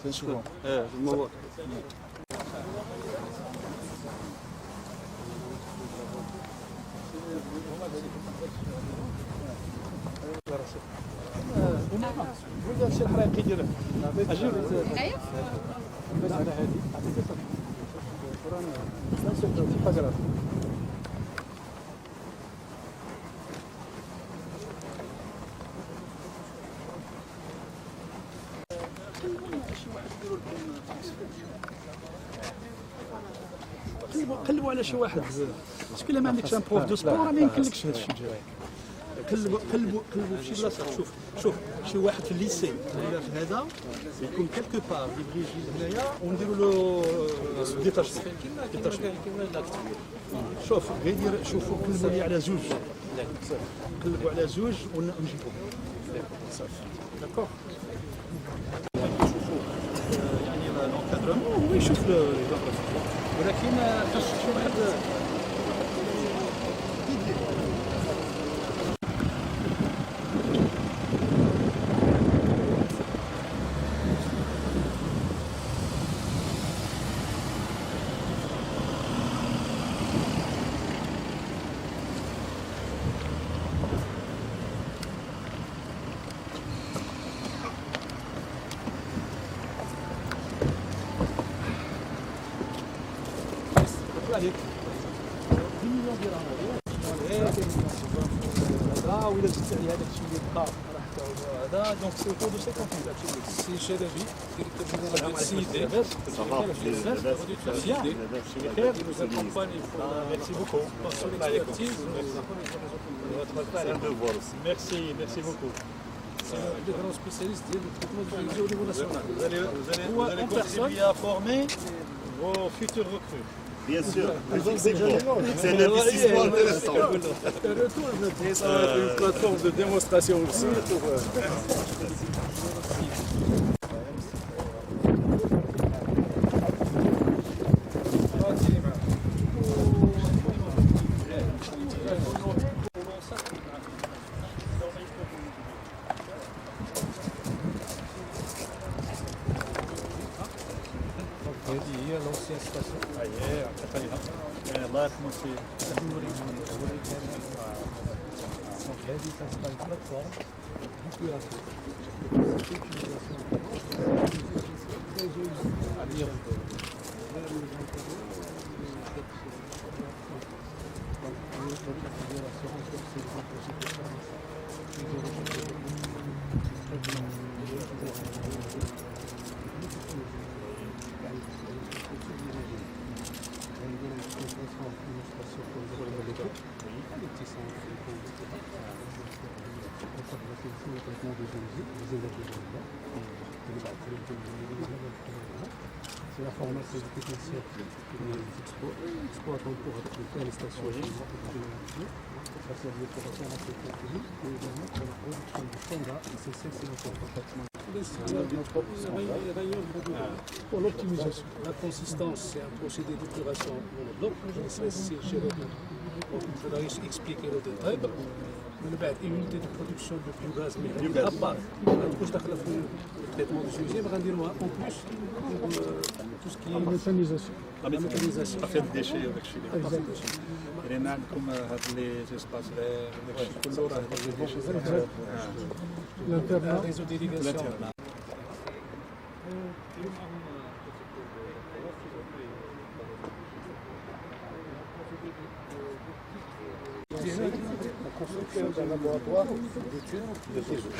تنشوفهم. الموضوع Gracias. السي الحريقي ديال اجي ايوه بس على هذه عطيك صافي قلبوا على شي واحد باسكو الا ما عندكش ان بروف دو سبور ما يمكنلكش هذا الشيء جاي قلبوا في شي بلاصه شوف شي واحد في الليسي ولا في هذا يكون كالكو بار يبغي يجي هنايا ونديروا له ديتاشمون شوف غير يدير شوفوا قلبوا لي على زوج قلبوا على زوج ونجيبوهم صافي داكور يعني لونكادرمون هو يشوف ولكن خاص شي واحد عليك 10 مليون درهم هذا وإلا زدت عليه هذاك الشيء اللي بقى هذا دونك سي اوتور دو 50 سي شلبي ديريكتور سيدي لاباس ميرسي بوكو ميرسي بوكو le grand spécialiste du traitement de l'eau au niveau national. Vous allez continuer à former vos futurs recrues. Bien sûr, c'est un investissement intéressant. Ça va être une plateforme de démonstration aussi. هذه هي لونسيان ستاسيون. اييه عطيتها الله يرحمه السيد. دونك هذه كتبقى بلاتفورم C'est la formation des techniciens exploitants pour faire les stations de ça sert de formation à la sécurité et également pour la production du standard nécessaire c'est important. Pour l'optimisation, la consistance c'est un procédé d'épuration monobloc, c'est chez le je vais expliquer le détail. من بعد unité de production de biogaz méthanique à part غتكونش داخله في التريتمون دو سوجي غنديروها اون بلوس تو سكي ميثانيزاسيون ميثانيزاسيون افير ديشي وداك الشيء اللي يعني ما عندكم هاد لي زيسباس داك الشيء كله راه ديشي الانترنال ريزو ديليغاسيون la construction d'un laboratoire d'études de réseau.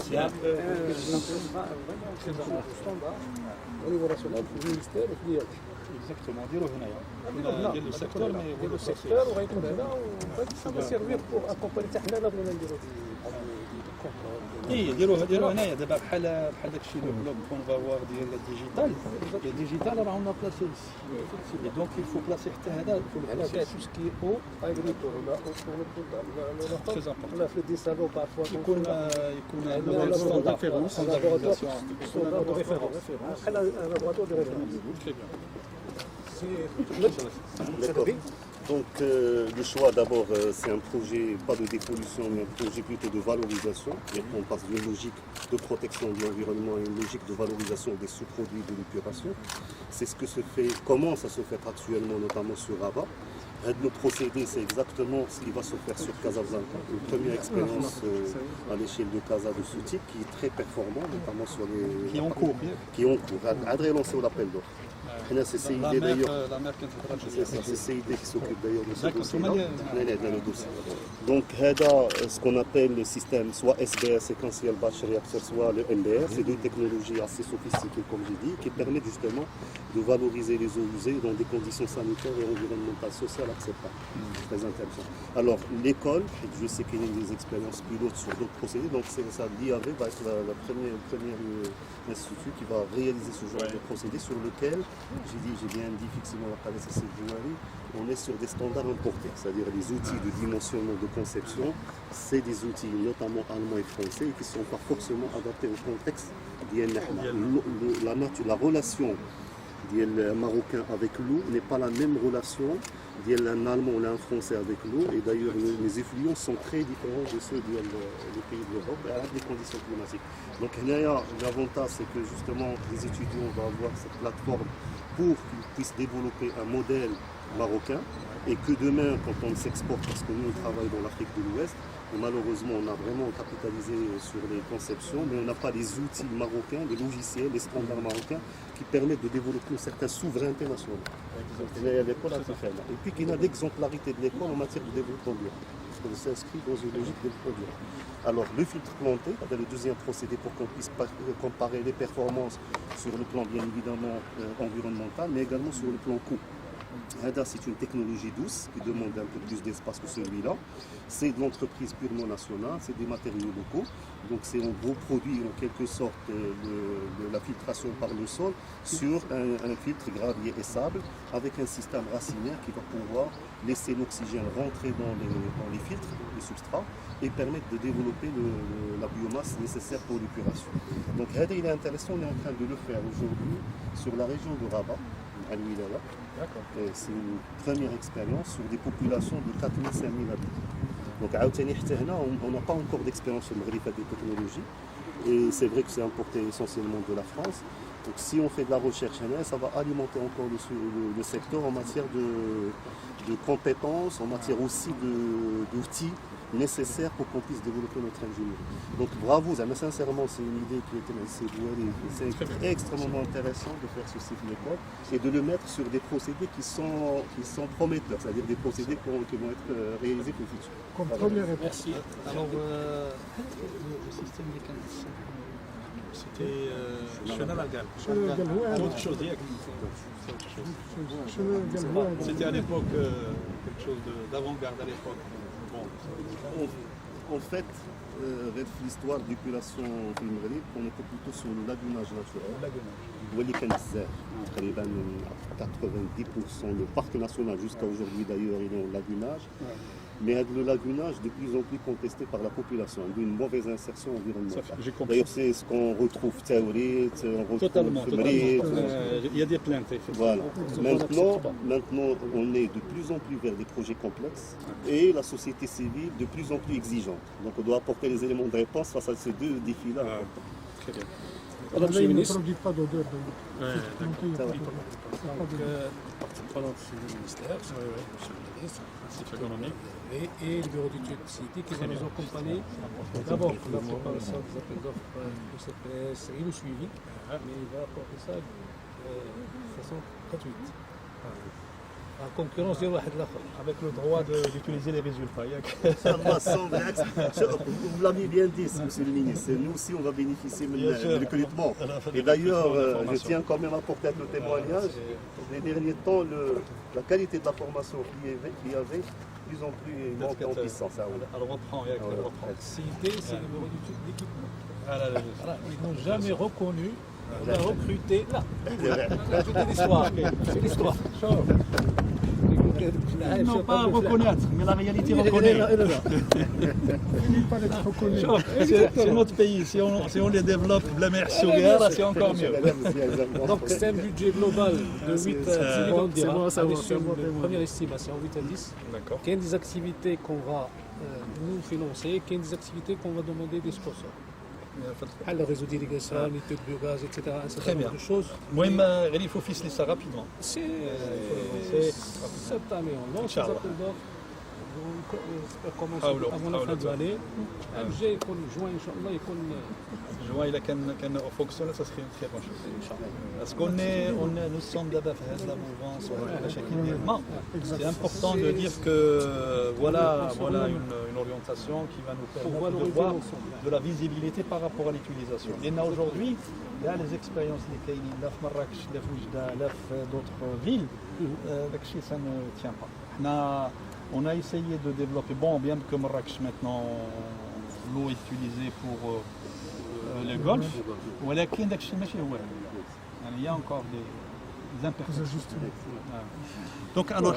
C'est un standard au niveau national pour le ministère et puis exactement نديرو هنايا ديال السيكتور ديال السيكتور وغيكون هنا وغادي سا سيرفير بور اكومباني حتى حنا لا بغينا نديرو اي ديروا هنايا دابا بحال داك الشيء لو كون فاوار ديال الديجيتال الديجيتال راه عندنا بلاصي اي دونك يلفو بلاصي حتى هذا على تو سكي او اغريكول ولا ولا في الديسالو بارفوا يكون ستاندارد ستاندارد دو ريفيرونس بحال لابواتوار دو ريفيرونس Donc le choix d'abord c'est un projet pas de dépollution mais un projet plutôt de valorisation. Et on passe d'une logique de protection de l'environnement à une logique de valorisation des sous-produits de l'épuration. C'est ce que se fait, commence à se faire actuellement notamment sur Rabat. Le procédé, c'est exactement ce qui va se faire sur Casablanca. Une première expérience à l'échelle de Casa de ce type qui est très performant, notamment sur les. Qui est en cours. Qui est en cours. Adrien lancé l'appel d'offres. C'est CID d'ailleurs. C'est CID qui s'occupe d'ailleurs de ce dossier. Donc, ce qu'on appelle le système soit SBS, Sequential Batch Reactor, soit le MBR, c'est deux technologies assez sophistiquées, comme j'ai dit, qui permettent justement de valoriser les eaux usées dans des conditions sanitaires et environnementales sociales acceptables. C'est très intéressant. Alors, l'école, je sais qu'il y a des expériences pilotes sur d'autres procédés, donc c'est ça, l'IAV va être la première institut qui va réaliser ce genre de procédé sur lequel, j'ai bien dit fixement à travers cette journée, on est sur des standards importés, c'est-à-dire les outils de dimensionnement de conception, c'est des outils notamment allemands et français qui ne sont pas forcément adaptés au contexte la relation d'un Marocain avec l'eau n'est pas la même relation d'un Allemand ou d'un Français avec l'eau, et d'ailleurs les influences sont très différentes de ceux des pays de l'Europe avec des conditions climatiques. Donc l'avantage, c'est que justement les étudiants vont avoir cette plateforme pour qu'ils puissent développer un modèle marocain, et que demain, quand on s'exporte, parce que nous on travaille dans l'Afrique de l'Ouest, et malheureusement on a vraiment capitalisé sur les conceptions, mais on n'a pas les outils marocains, les logiciels, les standards marocains qui permettent de développer une certaine souveraineté nationale. Et puis qu'il y a l'exemplarité de l'école en matière de développement durable, parce qu'on s'inscrit dans une logique de développement durable. Alors le filtre planté, le deuxième procédé pour qu'on puisse comparer les performances sur le plan bien évidemment environnemental, mais également sur le plan coût. C'est une technologie douce qui demande un peu plus d'espace que celui-là. C'est de l'entreprise purement nationale, c'est des matériaux locaux. Donc c'est un beau produit en quelque sorte de la filtration par le sol sur un filtre gravier et sable avec un système racinaire qui va pouvoir laisser l'oxygène rentrer dans les filtres, les substrats, et permettre de développer la biomasse nécessaire pour l'épuration. Donc il est intéressant, on est en train de le faire aujourd'hui sur la région de Rabat, à Ouilala. C'est une première expérience sur des populations de 4 000 à 5 000 habitants. Donc on n'a pas encore d'expérience sur le Maghreb des technologies, et c'est vrai que c'est importé essentiellement de la France. Donc si on fait de la recherche, ça va alimenter encore le secteur en matière de compétences, en matière aussi d'outils nécessaires pour qu'on puisse développer notre ingénierie. Donc bravo, mais sincèrement c'est une idée qui était c'est extrêmement intéressant de faire ce cycle d'école et de le mettre sur des procédés qui sont prometteurs, c'est-à-dire des procédés qui vont être réalisés pour le futur. Merci. Alors le système mécanique, c'était Chenal Algal. Autre chose, c'était à l'époque quelque chose d'avant-garde à l'époque. En fait, l'histoire de l'épulation في المغرب, on était plutôt sur le lagunage naturel. Vous voyez qu'il y a 90%, le parc national jusqu'à aujourd'hui d'ailleurs, il est en lagunage. Mais le lagunage de plus en plus contesté par la population, d'une mauvaise insertion environnementale. D'ailleurs, c'est ce qu'on retrouve théorie, on retrouve totalement. Il y a des plaintes. Voilà. Maintenant, on est de plus en plus vers des projets complexes et la société civile de plus en plus exigeante. Donc on doit apporter les éléments de réponse face à ces deux défis-là. Très bien. Madame la ministre, ne produit pas d'odeur. Le ministère, et le bureau d'études cité qui va nous accompagner d'abord pour la préparation des appels d'offres de CPS et le suivi, mais il va apporter ça de façon gratuite. En concurrence avec le droit d'utiliser les résultats. Ça va sans blague. Vous l'avez bien dit, monsieur le ministre. Nous aussi, on va bénéficier du recrutement. Et d'ailleurs, je tiens quand même à apporter le témoignage. Les derniers temps, la qualité de la formation qu'il y avait, de plus en plus monte en puissance. Alors on reprend. CIT, c'est le bureau d'études d'équipement. Ils n'ont jamais reconnu. On a recruté là. C'est l'histoire. C'est l'histoire. Ils n'ont pas à reconnaître, mais la réalité reconnaît. C'est notre pays. Si on les développe, la mer sur guerre, c'est encore mieux. Donc c'est un budget global de 8 millions de dirhams. C'est une première estimation, 8 à 10. Il y a des activités qu'on va nous financer, il y a des activités qu'on va demander des sponsors. le réseau d'irrigation, les tubes de gaz, etc. Un certain Très bien. nombre de choses. Moi, il faut ficeler ça rapidement. Cette année, on lance les appels d'offres. On commence avant la fin de l'année. MG يكون juin إن شاء الله يكون. Juin, il a qu'un fonctionne, ça serait une très bonne chose. Parce qu'on nous sommes d'abord fait la mouvance, c'est important de dire que voilà une orientation qui va nous permettre de voir de la visibilité par rapport à l'utilisation. Et là aujourd'hui, il y a les expériences des Kaini, là Marrakech, là Oujda, là d'autres villes, ça ne tient pas. On a essayé de développer, bien que Marrakech maintenant l'eau est utilisée pour le golf, il y a encore des imperfections. Donc alors,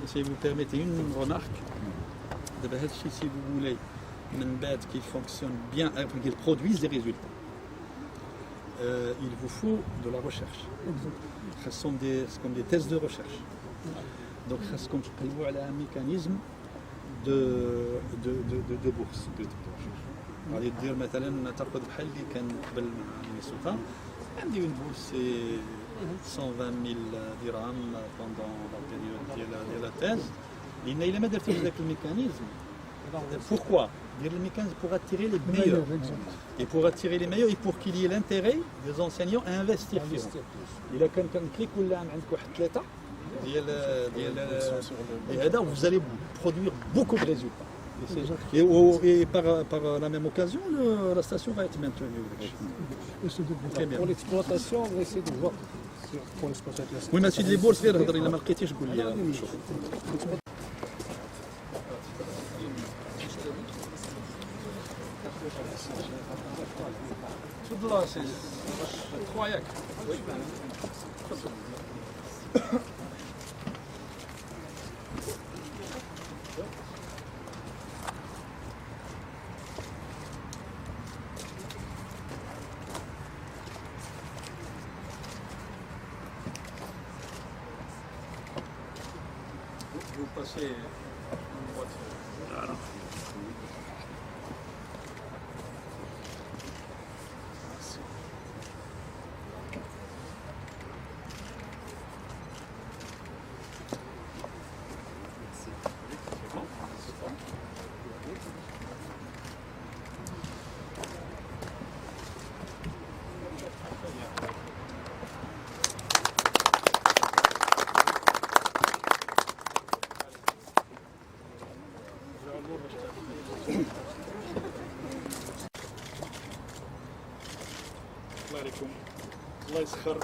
si vous permettez une remarque, si vous voulez une bête qui fonctionne bien, qui produise des résultats, il vous faut de la recherche. Ce sont des tests de recherche. Donc, c'est comme un mécanisme de bourse. غادي دير مثلا ترفض بحال اللي كان قبل مينيسوتا عندي اون بورس 120 000 درهم pendant la période ديال لا thèse لان الا ما درتيش ذاك الميكانيزم pourquoi دير الميكانيزم pour attirer les meilleurs et pour attirer les meilleurs et pour qu'il y ait l'intérêt des enseignants à investir فيهم الا كان كليك ولا عندك واحد ثلاثه ديال vous allez produire beaucoup de résultats. Et par la même occasion, la station va être maintenue. Pour l'exploitation, on va essayer de voir pour l'exploitation. Oui, mais si les bourses, il a marqué, je vous le dis. C'est 3 yacs. Vous passez une voiture. Voilà. Merci. عليكم الله يسخر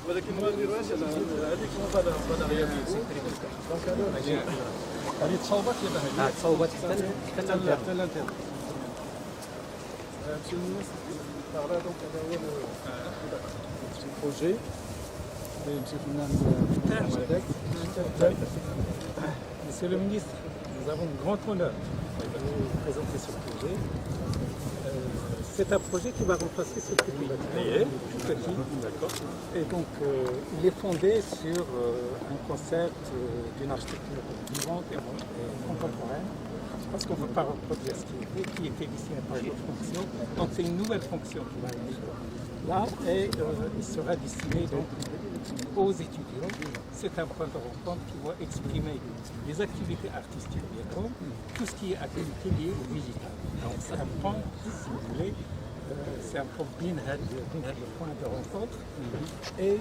ولكن ما نديروهاش هذيك مبالغه رياضيه دونك هذه تصوبات يا باهي تصوبات حتى الانترنت monsieur le ministre parla donc c'est un projet et monsieur Monsieur le ministre, nous avons un grand honneur de vous présenter ce projet. C'est un projet qui va remplacer ce petit matériel, tout petit. Et donc, il est fondé sur un concept d'une architecture vivante et contemporaine, parce qu'on ne veut pas reproduire ce qui était dessiné par d'autres fonctions. Donc, c'est une nouvelle fonction qui va être là, et il sera destiné donc aux étudiants. C'est un point de rencontre qui va exprimer les activités artistiques bientôt, tout ce qui est activité liée au digital. Donc, c'est un point, si vous voulez, c'est un point bien le point de rencontre et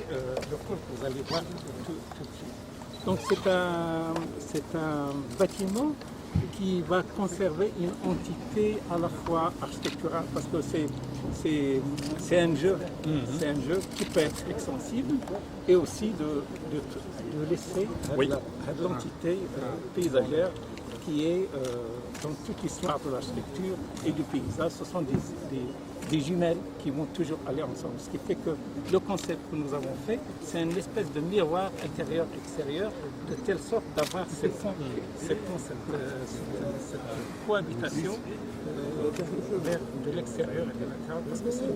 le point que vous allez voir tout de suite. Donc c'est un bâtiment qui va conserver une entité à la fois architecturale, parce que c'est c'est un jeu. C'est un jeu qui peut être extensible et aussi de laisser à l'entité paysagère qui est dans toute l'histoire de l'architecture et du paysage. Ce sont des jumelles qui vont toujours aller ensemble. Ce qui fait que le concept que nous avons fait, c'est une espèce de miroir intérieur-extérieur, de telle sorte d'avoir cette cohabitation vers de l'extérieur et de l'intérieur, parce que c'est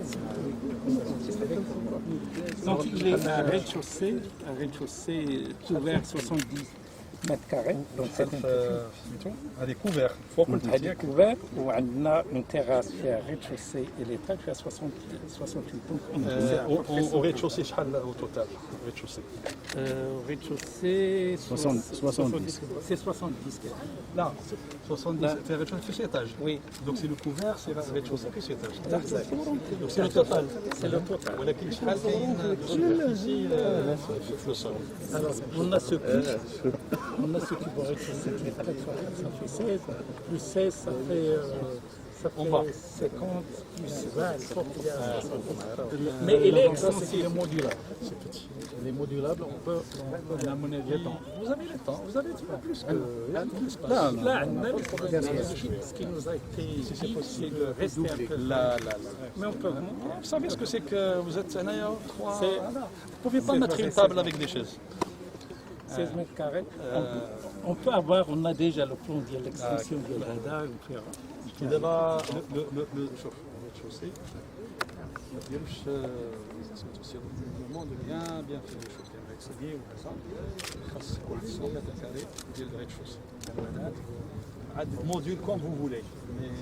donc il est un rez-de-chaussée ouvert 70 mètres carrés. Donc c'est هذه كوفير فوق هذه كوفير وعندنا une terrasse فيها rez-de-chaussée et l'étage فيها 68 donc au rez-de-chaussée شحال au total rez-de-chaussée au rez-de-chaussée 70 c'est 70 لا 70 في rez-de-chaussée plus étage oui donc c'est le couvert c'est rez-de-chaussée plus étage donc c'est le total ولكن شحال كاين superficie في le sol alors on a ce qui va rez-de-chaussée qui est très fort, ça fait 16 plus 16 ça fait 50 plus 20 mais il est extensible modulable c'est petit il est modulable on peut à mon avis vous avez le temps vous avez plus que là ce qui nous a été dit c'est de rester un peu là mais on peut vous savez ce que c'est que vous êtes vous pouvez pas mettre une table avec des chaises 16 mètres carrés. On peut avoir, on a déjà le plan de l'extension de l'Ada. دابا le rez-de-chaussée ما ديروش الموند bien fait les choses avec ça bien وكذا خاص واحد 100 متر كاري ديال الريد-شوسي عاد موديل comme vous voulez mais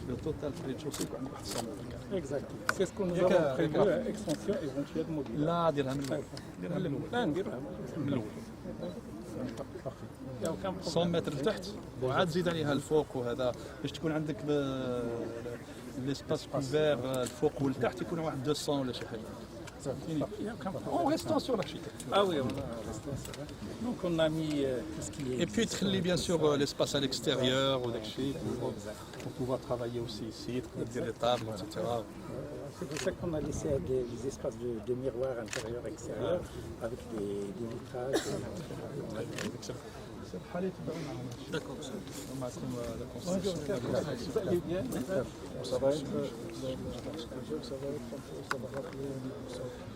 le total du rez-de-chaussée يكون واحد 100 متر كاري Exactement. C'est ce qu'on nous avons prévu, extension éventuelle modulaire. لا ديرها من الاول لا نديرها من الاول 100 متر لتحت وعاد زيد عليها الفوق وهذا باش تكون عندك ليسباس كوفير الفوق والتحت يكون واحد 200 ولا شي حاجه en restant sur l'architecture. Ah oui, on a resté sur ça. Donc on a mis tout ce qui est... Et puis تخلي bien sûr l'espace à l'extérieur ou pour pouvoir travailler aussi ici, dire les tables, etc. C'est pour ça qu'on a laissé des espaces de miroirs intérieur-extérieur avec des vitrages. D'accord.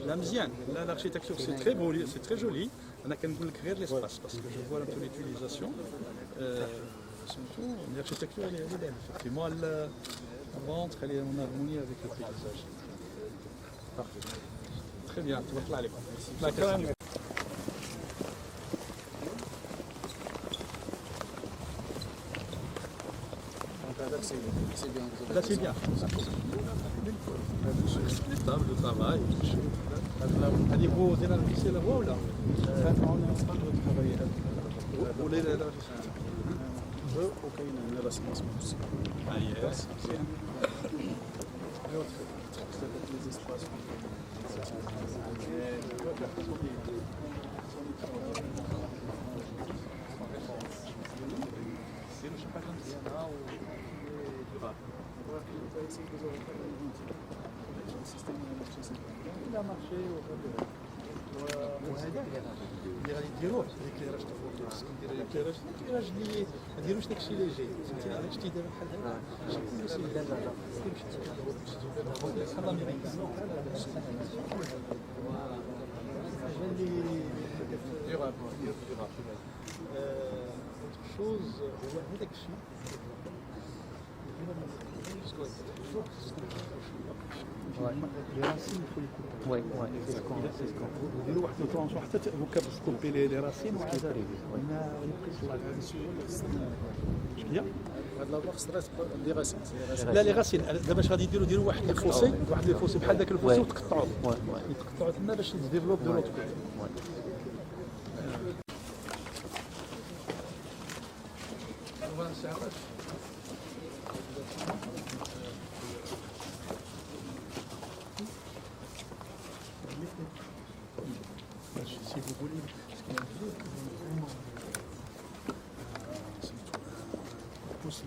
La مزيان, l'architecture c'est très beau, c'est très joli. On a qu'à nous créer de l'espace parce que je vois un peu l'utilisation. Surtout, l'architecture elle est belle. Effectivement, elle rentre, elle est en harmonie avec le paysage. Parfait. Très bien, tu vas te aller. Merci. Là c'est bien. Les tables de travail. Allez-vous dire c'est la voie ou là? On est en train de travailler. Vous voulez là? وكاين هنا راس ماسبوس Il a marché يديروه ليكليراج تفوت كندير ليكليراج اللي ما ديروش داكشي اللي جاي فهمتي علاش تيدير بحال هكا شكون لا بحال الامريكان chose هو هذاك الشيء les racines, il faut les couper. Oui, c'est ce qu'on Il y a une tranche, حتى couper les racines وعاد هاد لاباغ ستريس دي راسين لا لي راسين دابا باش غادي يديروا واحد الفوسي بحال داك الفوسي وتقطعوه يتقطعوا تما باش يديفلوب دو لوتر si vous voulez, ce qu'il y a un pouce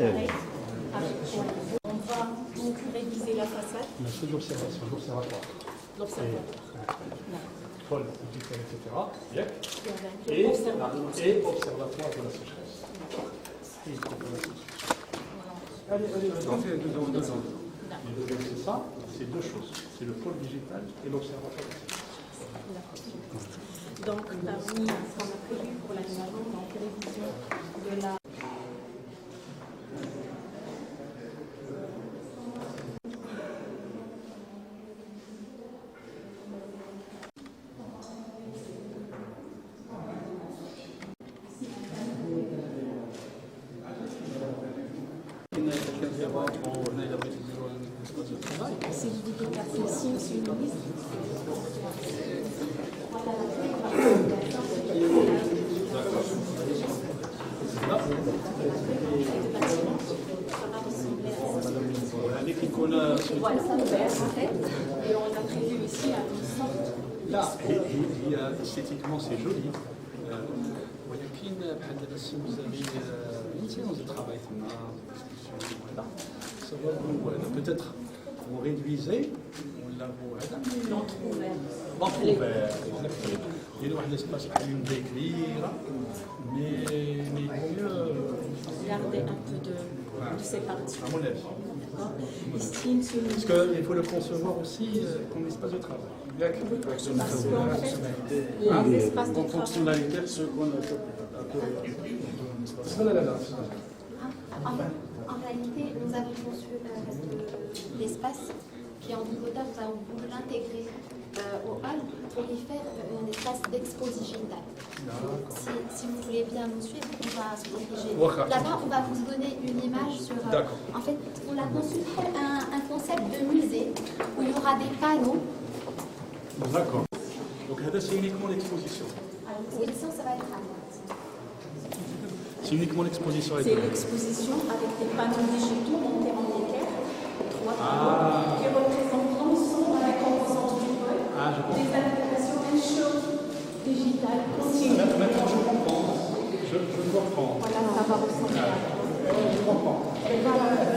pareil. On va donc réviser la façade. Mais c'est l'observation, l'observatoire. L'observatoire. Pôle digital, etc. Bien. Et observatoire. Et observatoire de la sécheresse. Allez, deux ans. C'est ça, c'est deux choses. C'est le pôle digital et l'observatoire de la sécheresse. Donc, parmi ce qu'on a prévu pour l'animation, donc révision de la. Si vous dites que c'est ici, monsieur le ministre. Voilà, ça nous laisse en tête. Et on a prévu ici une sorte. Là, esthétiquement, c'est joli. ولكن بحال دابا السي مزامي une séance de travail peut-être vous réduisez ولا l'entrouvert ديروا واحد l'espace بحال une baie كبيره mais il vaut mieux Garder un peu de séparation. à mon avis. Ici, monsieur le Parce ministre. qu'il faut le concevoir aussi comme espace de travail. Parce qu'en fait, l'espace de travail. Fonctionnalité, ce qu'on a En réalité, nous avons conçu l'espace qui est en double hauteur, nous avons voulu l'intégrer au hall pour y faire un espace d'expo digital. Si vous voulez bien nous suivre, on va se diriger. Là-bas, on va vous donner une image sur... en fait, on a conçu un concept de musée où il y aura des panneaux. D'accord. Donc, c'est uniquement l'exposition. Alors, l'exposition, ça va être à droite. C'est uniquement l'exposition. C'est l'exposition avec des panneaux digitaux montés en équerre, 3 panneaux qui représentent l'ensemble de la composante du pôle, des applications and show digitales continues. Maintenant, je comprends. Je comprends. Voilà, ça va ressembler à ça. Je comprends.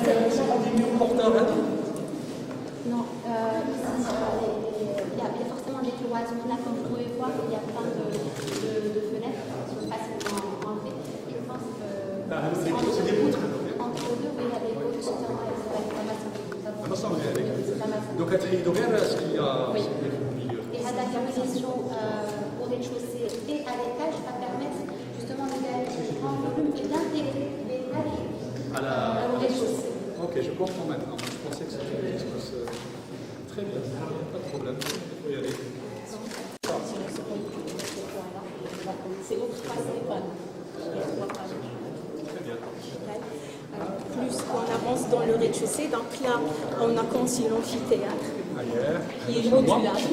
C'est rendu mieux porteur. Non, il y a forcément des cloisons. Là, comme vous pouvez voir, il y a plein de fenêtres qui sont facilement enlevées. Je pense que c'est des poutres. entre deux, il y a des poutres, etc. Donc, à Trier d'Auvergne, ce qu'il y a au milieu. Et l'adaptation au rez-de-chaussée et à l'étage va permettre justement de gagner en volume et d'intégrer l'étage au rez-de-chaussée. Ok, je comprends maintenant. Je pensais que c'était un espace très bien. Pas de problème. Il faut y aller. C'est l'autre face des panneaux. Très bien. Plus on avance dans le rez-de-chaussée, donc là, on a conçu l'amphithéâtre, qui est modulable,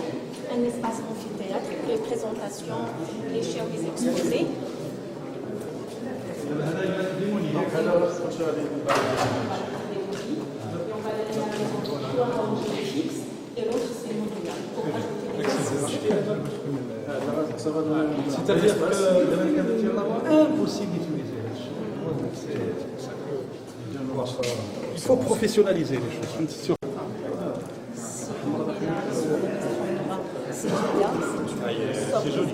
un espace amphithéâtre, les présentations, les chairs, les exposés. Et on va donner un fixe, et l'autre c'est modulable. Pour ajouter des C'est-à-dire que impossible d'utiliser. Il faut professionnaliser les choses. C'est joli.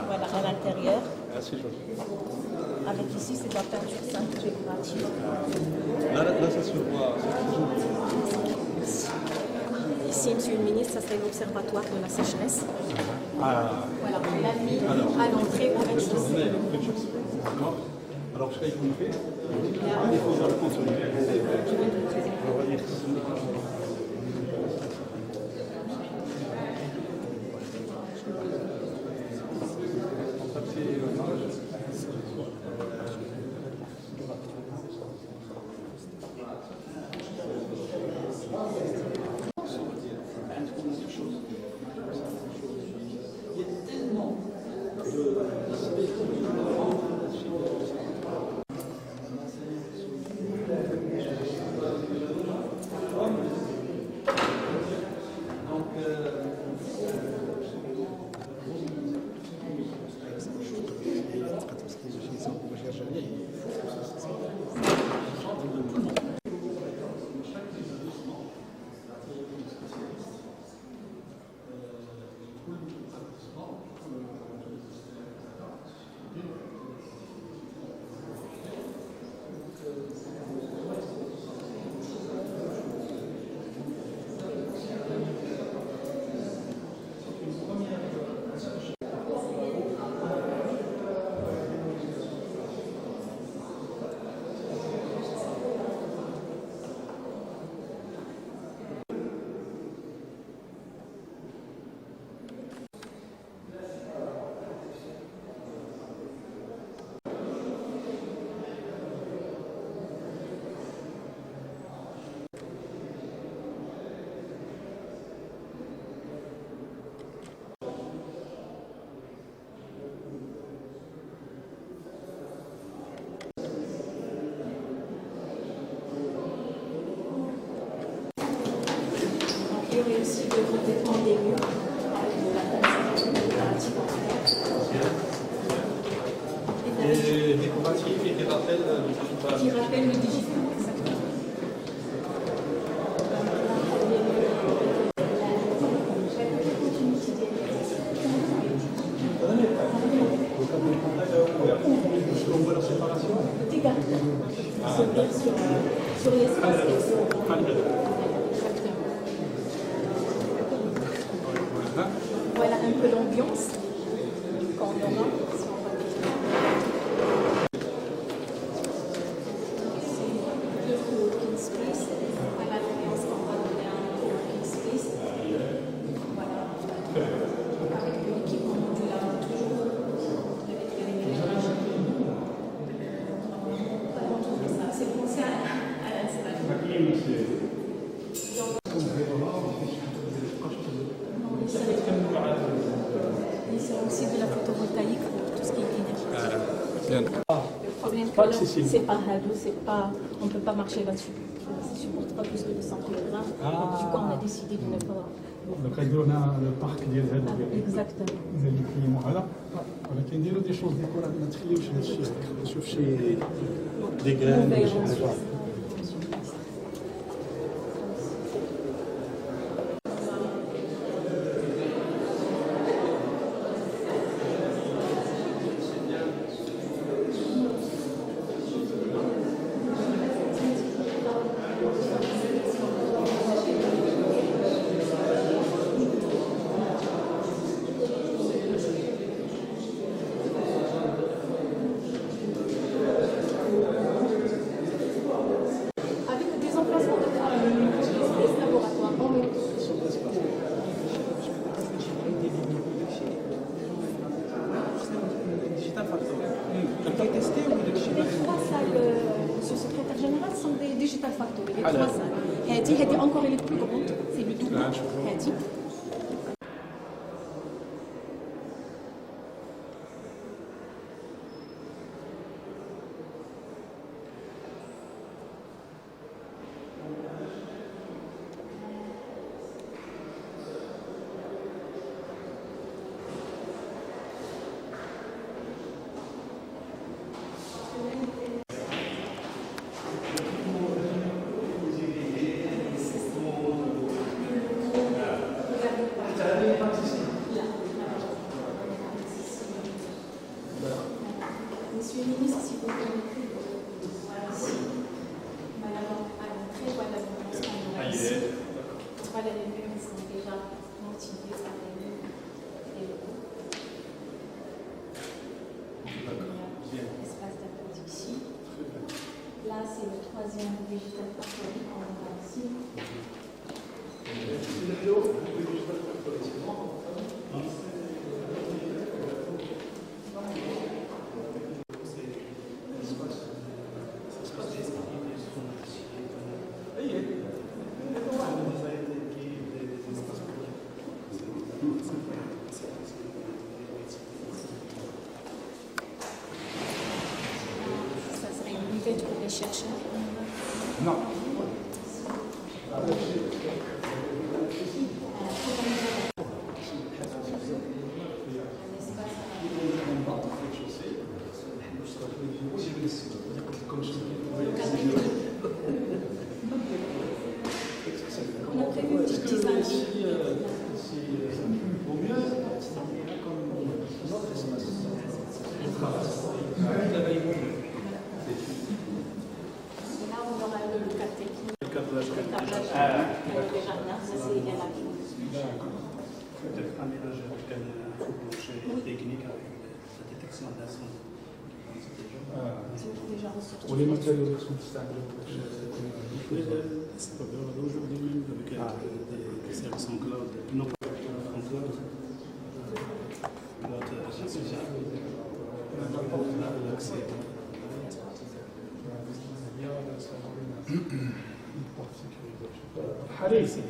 Voilà, à l'intérieur. C'est joli. Avec ici, c'est de la peinture simple décorative. Là, ça se voit. Ici, monsieur le ministre, ça serait l'observatoire de la sécheresse. Ah. Voilà, on l'a mis à l'entrée au rez-de-chaussée. Alors, je serais compris. Il faut faire le contenu. le revêtement des murs avec de la construction décorative en terre. Et décoratif et qui rappelle le digital. Qui rappelle le digital, exactement. On voit la séparation. Sur l'espace. Voilà un peu l'ambiance qu'on aura si on va c'est le coworking space. Voilà l'ambiance qu'on va donner à un coworking space. Voilà. Avec de l'équipement modulaire toujours. Avec les ménages. C'est pensé à l'installation. C'est aussi de la photovoltaïque pour tout ce qui est énergie. Le problème que là, c'est pas hado, on ne peut pas marcher là-dessus. Ça ne supporte pas plus que 200 kg. Du coup, on a décidé de ne pas. Donc, on a le parc ديال هذا Exactement. اللي كاين هذا ولكن نديروا دي شوز ديكور ما تخليوش هذا الشيء نشوف شي دي غران ولا شي حاجه. هذه encore elle est plus grande, c'est le double. هذه Monsieur le ministre, si vous permettez, voilà, ici, madame, à l'entrée, voilà l'ambiance qu'on aura ici. Voilà, les murs sont déjà motivés par les murs et le haut. Espace d'attente ici. Là, c'est le troisième végétal factory qu'on aura ici. Ça serait une buvette pour les chercheurs. Non. On a prévu une petite design. Là, on aura le cadre technique. Le câblage avec les jardins, ça c'est égal à tout. Peut-être aménager avec un plancher technique avec la détection d'incendie. Déjà reçu. ولي matériaux sont distincts. C'est pas grave, aujourd'hui même avec des services en cloud. Non, en cloud. Cloud, l'accès. حريصي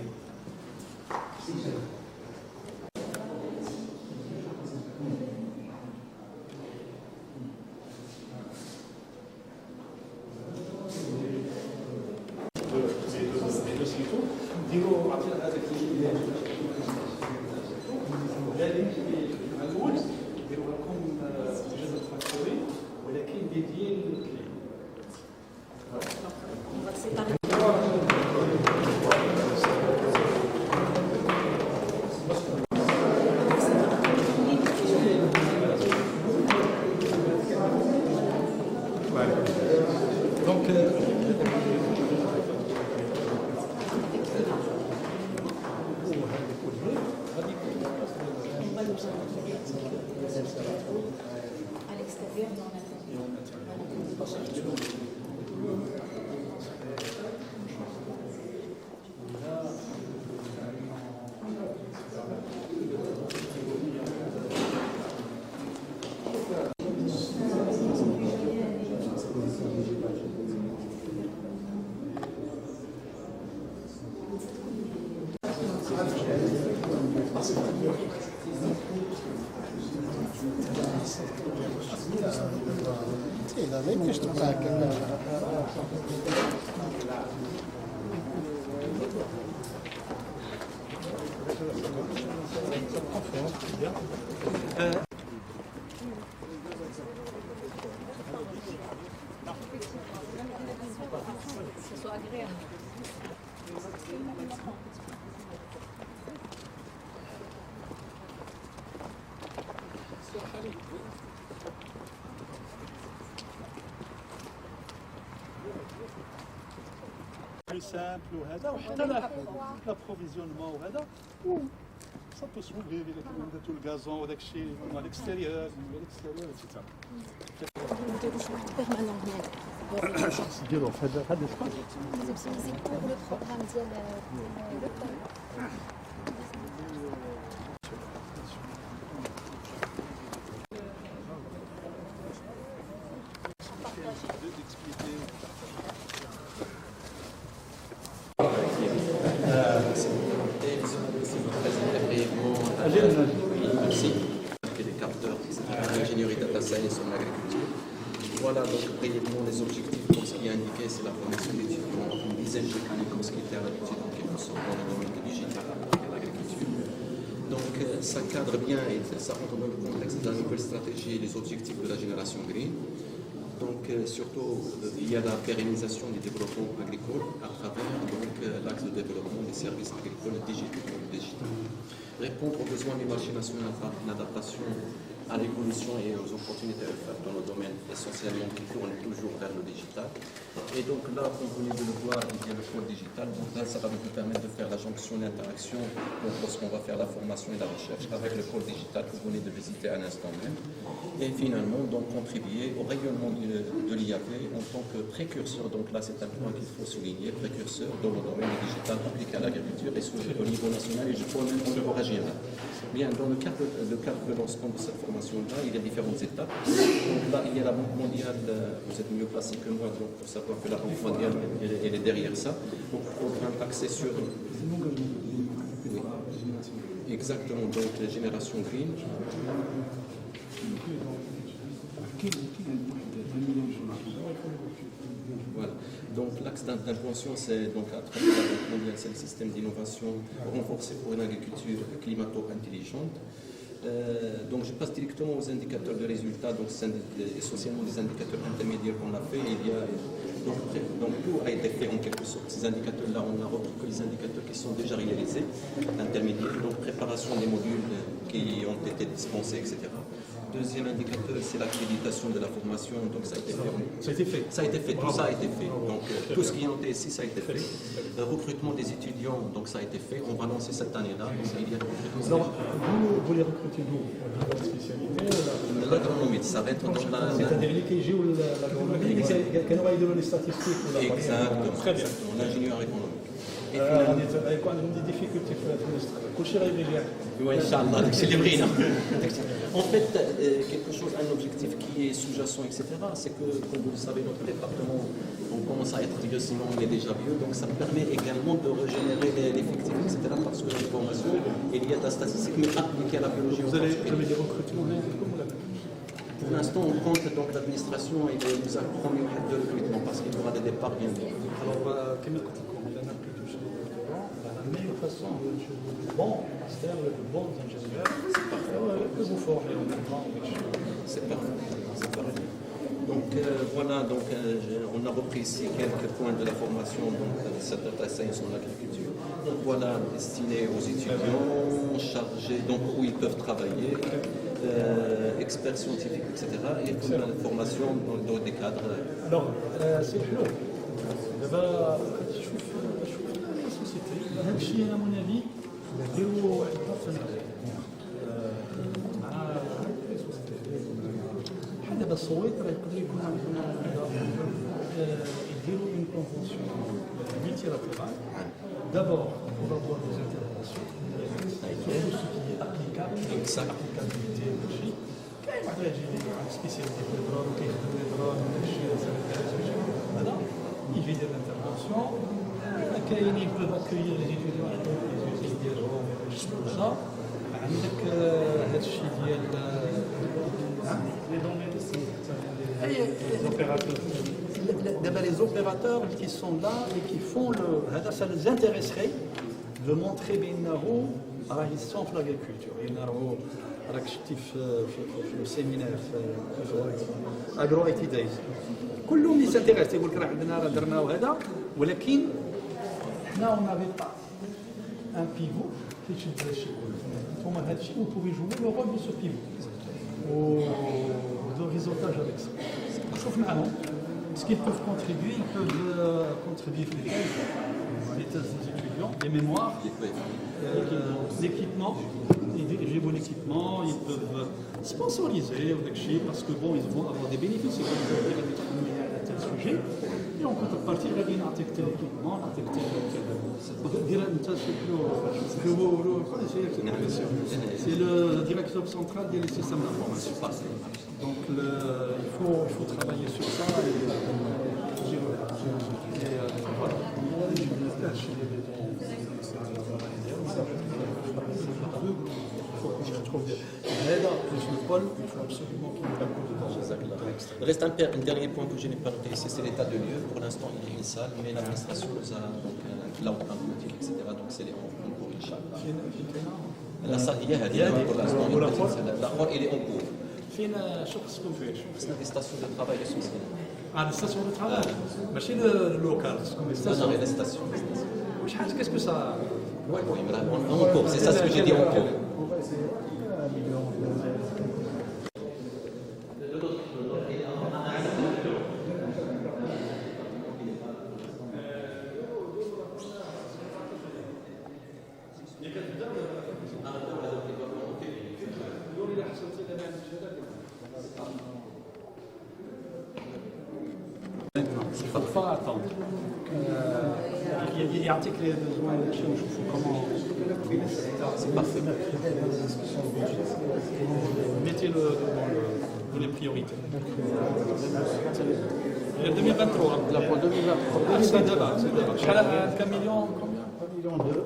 ديروا عطينا هذاك ما يمكنش تبقى هكا. سامبل وهذا وحتى لابروفيزيونمون وهذا ça peut s'ouvrir avec tout le gazon وداك الشيء à l'extérieur etc. ديروا في هذا الاسباس pour le programme ديال Merci. Des capteurs, l'ingénierie data science en agriculture. Voilà donc brièvement les objectifs. Donc, ce qui est indiqué, c'est la formation d'étudiants, une dizaine de années comme ce qui était à l'habitude, donc ils sont dans le domaine digital et l'agriculture. Donc ça cadre bien et ça rentre dans le contexte de la nouvelle stratégie et les objectifs de la génération green. Donc surtout, il y a la pérennisation du développement agricole à travers l'axe de développement des services agricoles digitaux. Répondre aux besoins du marché national par une adaptation à l'évolution et aux opportunités offertes dans le domaine essentiellement qui tourne toujours vers le digital. Et donc là, comme vous venez de le voir, il y a le pôle digital. Donc là, ça va nous permettre de faire la jonction d'interaction lorsqu'on va faire la formation et la recherche avec le pôle digital que vous venez de visiter à l'instant même. Et finalement, donc contribuer au rayonnement de l'IAP en tant que précurseur. Donc là, c'est un point qu'il faut souligner, précurseur dans le domaine digital appliqué à l'agriculture et au niveau national et je crois même au niveau régional. Bien, dans le cadre de lancement de cette formation-là, il y a différentes étapes. Donc là, il y a la Banque mondiale, vous êtes mieux placé que moi donc, pour savoir que la Banque mondiale, elle est derrière ça. Donc, programme axé sur... Oui. Exactement, donc la génération green. Voilà. Donc l'axe d'intervention, c'est donc à travers la Banque mondiale, c'est le système d'innovation renforcé pour une agriculture climato-intelligente. Donc je passe directement aux indicateurs de résultats, donc c'est essentiellement des indicateurs intermédiaires qu'on a fait. Il y a, donc tout a été fait en quelque sorte. Ces indicateurs-là, on a repris que les indicateurs qui sont déjà réalisés, intermédiaires, donc préparation des modules qui ont été dispensés, etc. Deuxième indicateur, c'est l'accréditation de la formation, donc ça a été fait. Ça a été fait. Ça a été fait, tout ça a été fait. Donc tout ce qui est noté ici, ça a été fait. Le recrutement des étudiants, donc ça a été fait. On va lancer cette année-là. Il y a alors, vous les recrutez d'où? Votre spécialité? L'agronomie, ça va être dans la... C'est-à-dire les KG ou l'agronomie, quel va être les statistiques? Exactement. Très bien. L'ingénieur économique. يكون عندهم دي ديفيكولتي في الاستقرار كلشي غير مليح وان شاء الله داكشي اللي بغينا. En fait, quelque chose, un objectif qui est sous-jacent, etc., c'est que, comme vous le savez, notre département, on commence à être vieux, sinon on est déjà vieux, donc ça permet également de régénérer l'effectif, etc., parce que les formations, il y a de la statistique, mais appliquée à la biologie. Vous avez des recrutements, pour l'instant, on compte donc l'administration et nous a promis de recrutement parce qu'il y aura des départs bientôt. Alors, la meilleure façon de bon master, de bons ingénieurs, que vous formez honnêtement. C'est parfait. Donc voilà, donc, on a repris ici quelques points de la formation de cette data science en agriculture. Donc voilà, destiné aux étudiants, chargés, donc où ils peuvent travailler, experts scientifiques, etc. Et toute la formation dans des cadres. Alors, c'est dur. هذا الشيء انا من ابي نديروا واحد البارتنير مع بحال دابا الصويت راه يقدر يكون عندنا يديروا اون كونفونسيون ميلتيلاترال دابور pour avoir des interventions surtout ce qui est applicable applicabilité ماشي كاين واحد يجي سبيسياليتي في الدرون وكيخدم لي درون ولا شي هذا يجي يدير l'intervention. Ils peuvent accueillir les étudiants et les étudiants هذا عندك هذا الشيء ديال les données Les opérateurs qui sont là et qui font ça les intéresserait de montrer بأنه راه يسون في l'agriculture. راك شفتي في السيمينار في اغرو اي تي دايز كلهم يسانتيغيس يقول لك راه عندنا راه درنا وهذا ولكن حنا اون افي با ان بيفو كيشد هادشي كله نتوما هادشي او بوفي جوي لو رول دو سو بيفو و دو ريزولتاج افيك سا نشوف معاهم ce qu'ils peuvent contribuer, ils peuvent contribuer les thèses des étudiants, les mémoires, l'équipement, ils dirigent bon équipement, ils peuvent sponsoriser parce que bon, ils vont avoir des bénéfices à tel sujet. Et en contrepartie, il y a tel équipement, c'est le directeur central des systèmes d'information. Donc il faut travailler sur ça et voilà. Il reste un dernier point que je n'ai pas noté ici, c'est l'état de lieu. Pour l'instant, il y a une salle, mais l'administration nous a donc cloud computing, etc. Donc c'est en cours, Inch'Allah. La salle hier, pour l'instant, l'rapport il est en cours. C'est des stations de travail essentielles. Ah, les stations de travail ماشي le local, comme les stations. Non, les stations. Qu'est-ce que ça... Oui, en cours, c'est ça ce que j'ai dit en cours. Il ne faut pas attendre. يعطيك les besoins ونشوفوا comment. C'est parfait. Mettez-le dans les priorités. Il y a 2023. Là pour 2023. C'est d'abord. C'est million, combien 1,2 million.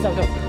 Ça va.